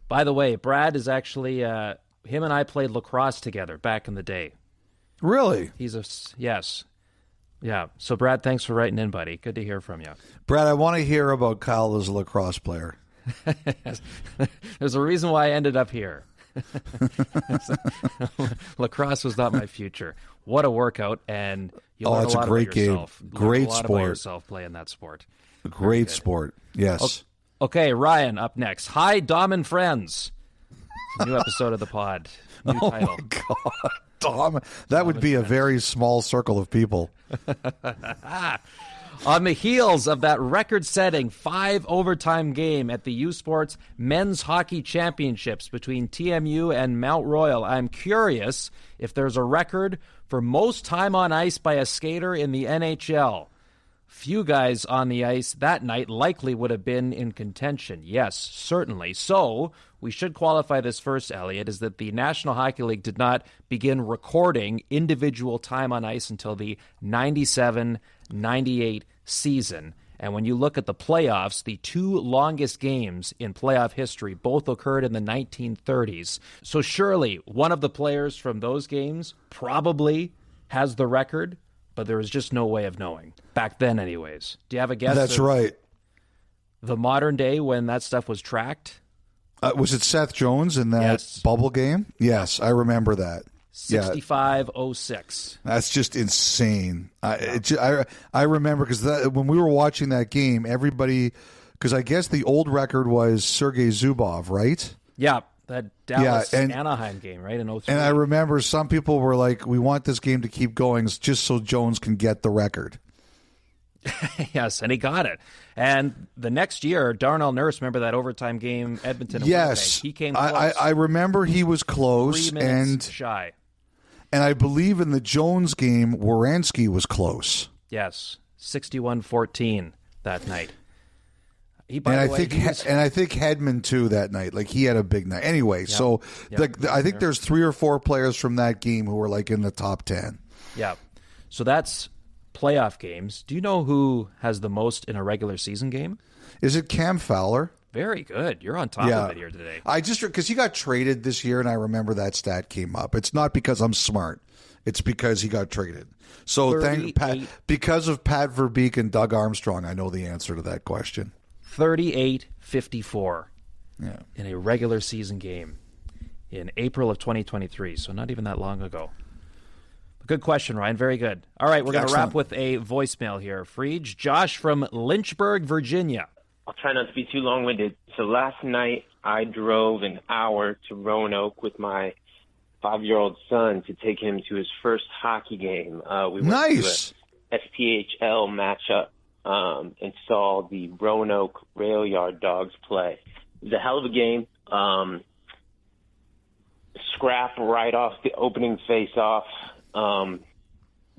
By the way, Brad is actually, him and I played lacrosse together back in the day. Really? Yes. Yeah. So, Brad, thanks for writing in, buddy. Good to hear from you. Brad, I want to hear about Kyle as a lacrosse player. There's a reason why I ended up here. Lacrosse was not my future. What a workout, and you learn it's a lot a great about game. yourself. Great a lot sport. About yourself playing that sport. Great sport. Yes. Okay, Ryan up next. Hi, Dom and Friends. New episode of the pod. New title. My God. Dom. That would be a very small circle of people. On the heels of that record-setting 5-overtime game at the U Sports Men's Hockey Championships between TMU and Mount Royal, I'm curious if there's a record for most time on ice by a skater in the NHL. Few guys on the ice that night likely would have been in contention. Yes, certainly. So, we should qualify this first, Elliotte, is that the National Hockey League did not begin recording individual time on ice until the 97-98 season. And when you look at the playoffs, the two longest games in playoff history both occurred in the 1930s. So surely one of the players from those games probably has the record but there was just no way of knowing. Back then, anyways. Do you have a guess? That's right. The modern day when that stuff was tracked? Was it Seth Jones in that bubble game? Yes, I remember that. 65-06. That's just insane. I remember because when we were watching that game, everybody, because I guess the old record was Sergei Zubov, right? Yeah, that Dallas-Anaheim game, right, in 03. And I remember some people were like, we want this game to keep going just so Jones can get the record. Yes, and he got it. And the next year, Darnell Nurse, remember that overtime game, Edmonton and yes, Winnipeg? He came close. I remember he was close. 3 minutes shy. And I believe in the Jones game, Werenski was close. Yes, 61-14 that night. I think Hedman too that night. Like he had a big night. Anyway, I think there's 3 or 4 players from that game who were like in the top 10. Yeah. So that's playoff games. Do you know who has the most in a regular season game? Is it Cam Fowler? Very good. You're on top of it here today. I just because he got traded this year, and I remember that stat came up. It's not because I'm smart; it's because he got traded. So because of Pat Verbeek and Doug Armstrong, I know the answer to that question. 38-54 in a regular season game in April of 2023. So not even that long ago. Good question, Ryan. Very good. All right, we're going to wrap with a voicemail here. Freege, Josh from Lynchburg, Virginia. I'll try not to be too long-winded. So last night I drove an hour to Roanoke with my 5-year-old son to take him to his first hockey game. We went to a SPHL matchup and saw the Roanoke Rail Yard Dogs play. It was a hell of a game. Scrap right off the opening face-off.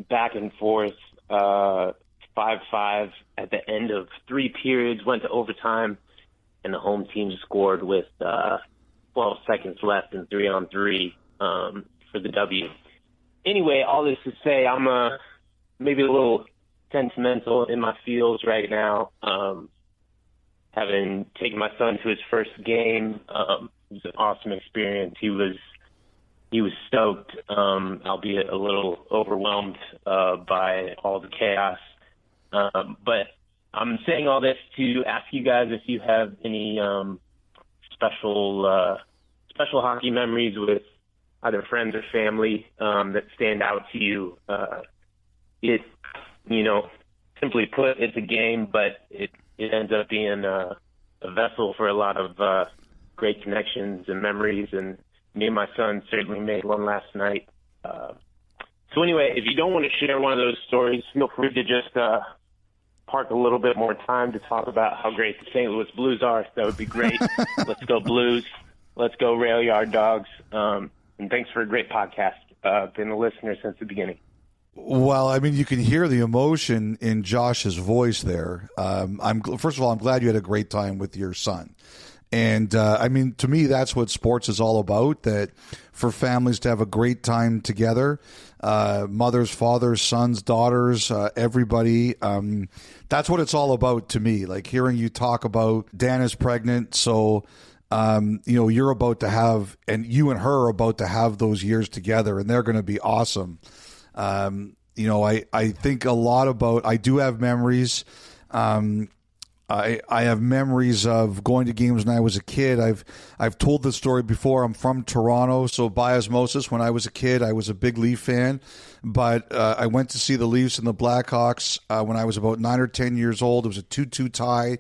Back and forth, 5-5 at the end of 3 periods, went to overtime, and the home team scored with 12 seconds left and 3-on-3 for the W. Anyway, all this to say, I'm maybe a little sentimental in my feels right now, having taken my son to his first game. It was an awesome experience. He was stoked, albeit a little overwhelmed by all the chaos. But I'm saying all this to ask you guys if you have any special hockey memories with either friends or family that stand out to you. Simply put, it's a game, but it ends up being a vessel for a lot of great connections and memories, and me and my son certainly made one last night. So anyway, if you don't want to share one of those stories, feel free to just park a little bit more time to talk about how great the St. Louis Blues are. That would be great. Let's go Blues. Let's go Rail Yard Dogs. And thanks for a great podcast. Been a listener since the beginning. Well, I mean, you can hear the emotion in Josh's voice there. First of all, I'm glad you had a great time with your son. And, I mean, to me, that's what sports is all about, that for families to have a great time together, mothers, fathers, sons, daughters, everybody. That's what it's all about to me. Like hearing you talk about Dan is pregnant. So, you're about to have, and you and her are about to have those years together, and they're going to be awesome. I think a lot about, I do have memories. I have memories of going to games when I was a kid. I've told this story before. I'm from Toronto, so by osmosis, when I was a kid, I was a big Leaf fan. But I went to see the Leafs and the Blackhawks when I was about 9 or 10 years old. It was a 2-2 tie,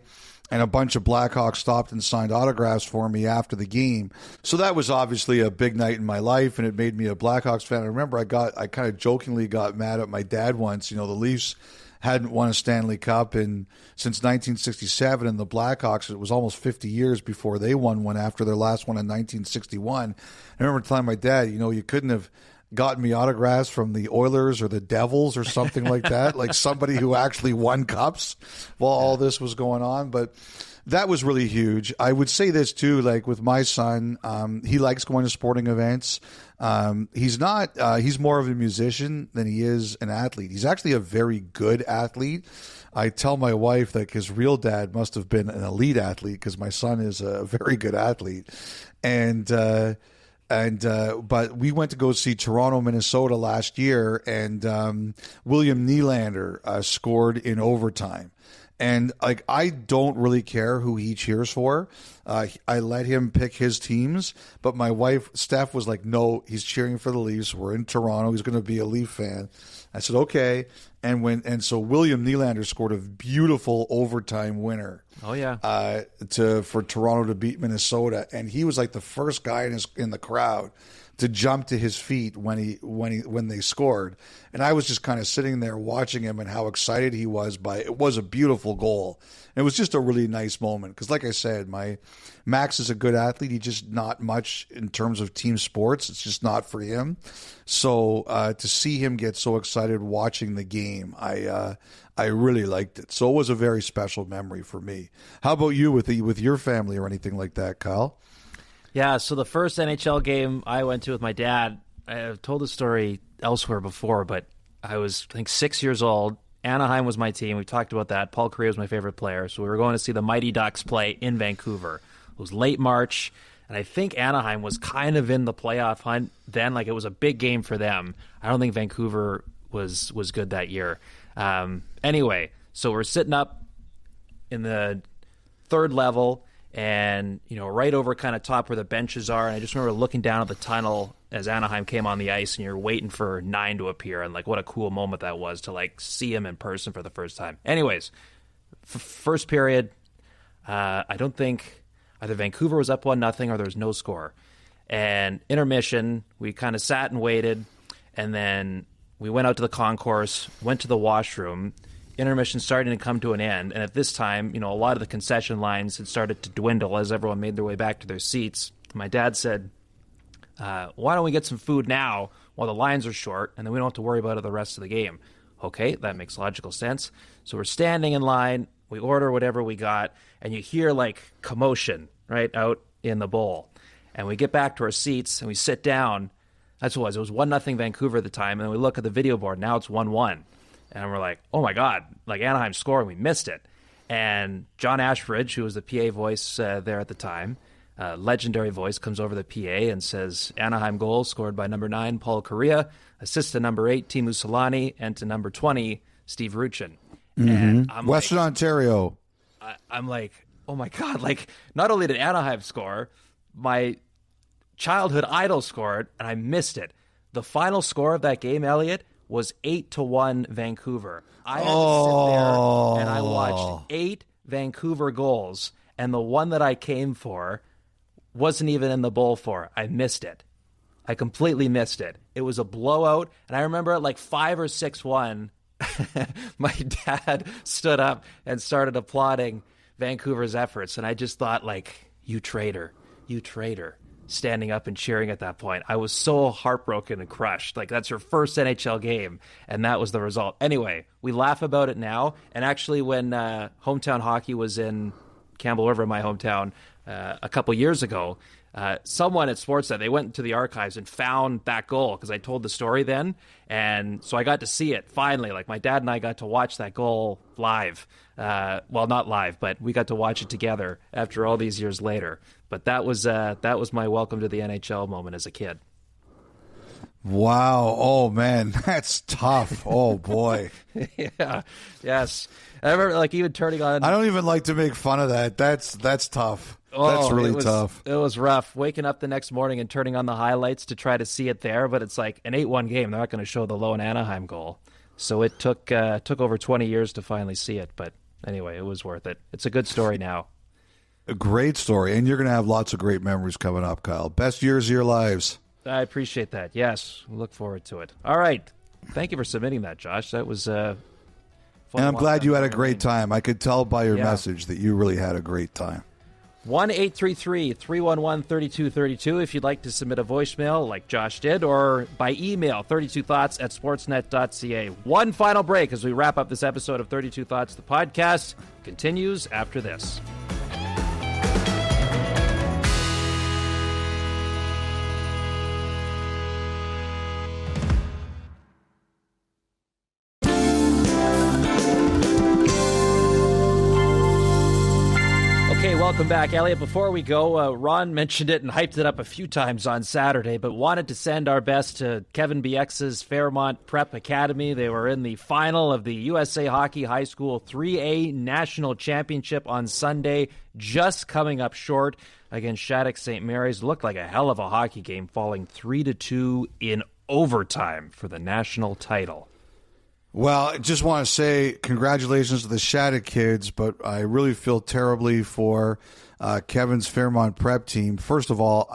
and a bunch of Blackhawks stopped and signed autographs for me after the game. So that was obviously a big night in my life, and it made me a Blackhawks fan. I remember I kind of jokingly got mad at my dad once. The Leafs hadn't won a Stanley Cup since 1967, and the Blackhawks, it was almost 50 years before they won one after their last one in 1961. I remember telling my dad, you couldn't have gotten me autographs from the Oilers or the Devils or something like that, like somebody who actually won cups while all this was going on. But that was really huge. I would say this too, like with my son, he likes going to sporting events. He's more of a musician than he is an athlete. He's actually a very good athlete. I tell my wife that his real dad must have been an elite athlete because my son is a very good athlete. And And but we went to go see Toronto, Minnesota last year, and William Nylander scored in overtime. And like, I don't really care who he cheers for. I let him pick his teams, but my wife Steph was like, "No, he's cheering for the Leafs. We're in Toronto. He's going to be a Leaf fan." I said, "Okay." And so William Nylander scored a beautiful overtime winner. Oh yeah, for Toronto to beat Minnesota, and he was like the first guy in the crowd to jump to his feet when they scored. And I was just kind of sitting there watching him and how excited he was by it. It was a beautiful goal. And it was just a really nice moment because, like I said, Max is a good athlete. He's just not much in terms of team sports. It's just not for him. So to see him get so excited watching the game, I really liked it. So it was a very special memory for me. How about you with your family or anything like that, Kyle? Yeah, so the first NHL game I went to with my dad, I've told the story elsewhere before, but I was, I think, 6 years old. Anaheim was my team. We talked about that. Paul Kariya was my favorite player. So we were going to see the Mighty Ducks play in Vancouver. It was late March, and I think Anaheim was kind of in the playoff hunt then. Like, it was a big game for them. I don't think Vancouver was good that year. Anyway, so we're sitting up in the third level, and right over kind of top where the benches are, and I just remember looking down at the tunnel as Anaheim came on the ice, and you're waiting for 9 to appear, and like, what a cool moment that was to like see him in person for the first time. Anyways, first period, I don't think either Vancouver was up 1-0 or there was no score, and intermission, we kind of sat and waited, and then we went out to the concourse, went to the washroom. Intermission starting to come to an end, and at this time, a lot of the concession lines had started to dwindle as everyone made their way back to their seats. My dad said, why don't we get some food now while the lines are short, and then we don't have to worry about it the rest of the game. Okay, that makes logical sense. So we're standing in line, we order whatever we got, and you hear like commotion right out in the bowl. And we get back to our seats, and we sit down. That's what it was. It was 1-0 Vancouver at the time, and then we look at the video board. Now it's 1-1. And we're like, oh, my God, like Anaheim scored, we missed it. And John Ashbridge, who was the PA voice there at the time, legendary voice, comes over the PA and says, Anaheim goal scored by number 9, Paul Kariya, assist to number 8, Teemu Selanne, and to number 20, Steve Ruchin. Mm-hmm. And I'm Western Ontario. I'm like, oh, my God, like not only did Anaheim score, my childhood idol scored, and I missed it. The final score of that game, Elliotte, was 8-1 Vancouver. I had to sit there and I watched 8 Vancouver goals, and the one that I came for wasn't even in the bowl for. I missed it. I completely missed it. It was a blowout, and I remember at like 5 or 6-1, my dad stood up and started applauding Vancouver's efforts, and I just thought, like, you traitor, standing up and cheering at that point. I was so heartbroken and crushed. Like, that's your first NHL game, and that was the result. Anyway, we laugh about it now, and actually when hometown hockey was in Campbell River, my hometown, a couple years ago, someone at Sportsnet, they went to the archives and found that goal because I told the story then, and so I got to see it finally. Like, my dad and I got to watch that goal live. Well, not live, but we got to watch it together after all these years later. But that was my welcome to the NHL moment as a kid. Wow. Oh, man, that's tough. Oh, boy. Yeah. Yes. I remember, like, even turning on. I don't even like to make fun of that. That's tough. Oh, that's really tough. It was rough. Waking up the next morning and turning on the highlights to try to see it there, but it's like an 8-1 game. They're not going to show the Lone Anaheim goal. So it took over 20 years to finally see it. But anyway, it was worth it. It's a good story now. A great story. And you're going to have lots of great memories coming up, Kyle. Best years of your lives. I appreciate that. Yes, we look forward to it. All right. Thank you for submitting that, Josh. That was fun. And I'm glad you had a great time. I could tell by your message that you really had a great time. 1-833-311-3232 if you'd like to submit a voicemail like Josh did, or by email, 32thoughts@sportsnet.ca. One final break as we wrap up this episode of 32 Thoughts. The podcast continues after this. welcome back. Elliotte, before we go, Ron mentioned it and hyped it up a few times on Saturday, but wanted to send our best to Kevin Bieksa's Fairmont Prep Academy. They were in the final of the USA Hockey High School 3A National Championship on Sunday, just coming up short against Shattuck St. Mary's. Looked like a hell of a hockey game, falling 3-2 in overtime for the national title. Well, I just want to say congratulations to the Shattuck kids, but I really feel terribly for Kevin's Fairmont Prep team. First of all,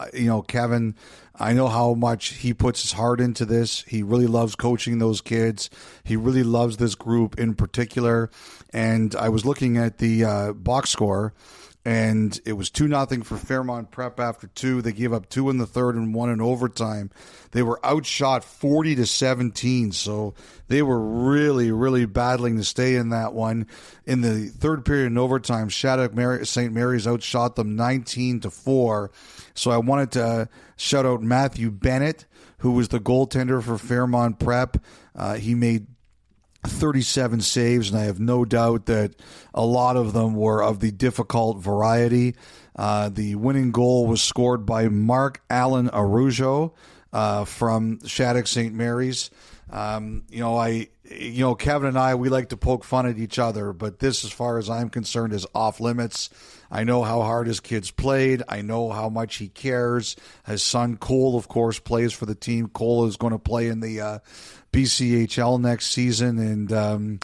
Kevin, I know how much he puts his heart into this. He really loves coaching those kids. He really loves this group in particular. And I was looking at the box score, and it was 2-0 for Fairmont Prep after 2. They gave up 2 in the third and 1 in overtime. They were outshot 40-17, so they were really, really battling to stay in that one. In the third period in overtime, Shattuck St. Mary's outshot them 19-4. So I wanted to shout out Matthew Bennett, who was the goaltender for Fairmont Prep. He made 37 saves, and I have no doubt that a lot of them were of the difficult variety. The winning goal was scored by Mark Allen Arujo from Shattuck St. Mary's. Kevin and I, we like to poke fun at each other, but this, as far as I'm concerned, is off limits. I know how hard his kids played. I know how much he cares. His son, Cole, of course, plays for the team. Cole is going to play in the BCHL next season, and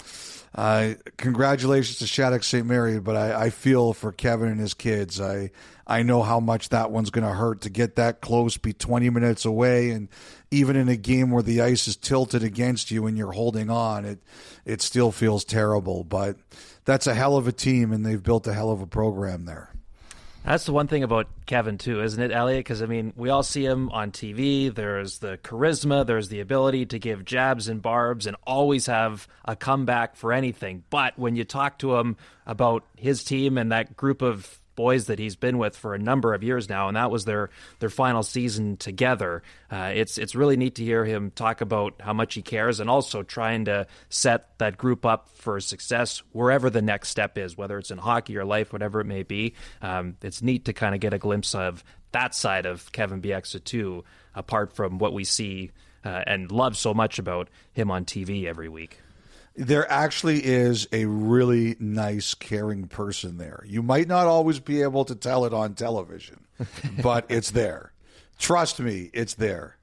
congratulations to Shattuck St. Mary, but I feel for Kevin and his kids. I know how much that one's going to hurt to get that close, be 20 minutes away, and even in a game where the ice is tilted against you and you're holding on, it still feels terrible. But that's a hell of a team, and they've built a hell of a program there. That's the one thing about Kevin, too, isn't it, Elliotte? Because, we all see him on TV. There's the charisma. There's the ability to give jabs and barbs and always have a comeback for anything. But when you talk to him about his team and that group of boys that he's been with for a number of years now, and that was their final season together. It's really neat to hear him talk about how much he cares and also trying to set that group up for success wherever the next step is, whether it's in hockey or life, whatever it may be. It's neat to kind of get a glimpse of that side of Kevin Bieksa too, apart from what we see and love so much about him on TV every week. There actually is a really nice, caring person there. You might not always be able to tell it on television, but it's there. Trust me, it's there.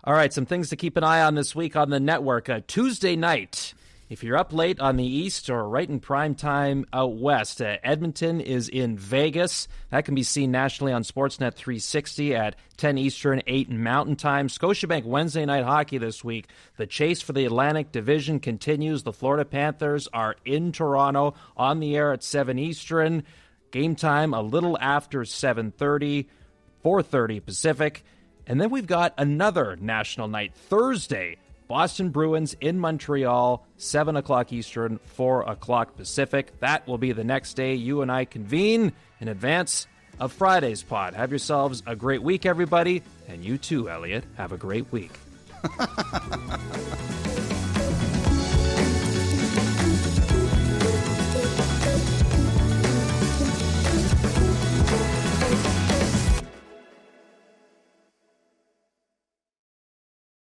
All right, some things to keep an eye on this week on the network. Tuesday night, if you're up late on the East or right in prime time out West, Edmonton is in Vegas. That can be seen nationally on Sportsnet 360 at 10 Eastern, 8 Mountain Time. Scotiabank Wednesday night hockey this week. The chase for the Atlantic Division continues. The Florida Panthers are in Toronto on the air at 7 Eastern. Game time a little after 7:30, 4:30 Pacific. And then we've got another national night Thursday. Boston Bruins in Montreal, 7 o'clock Eastern, 4 o'clock Pacific. That will be the next day you and I convene in advance of Friday's pod. Have yourselves a great week, everybody. And you too, Elliotte. Have a great week.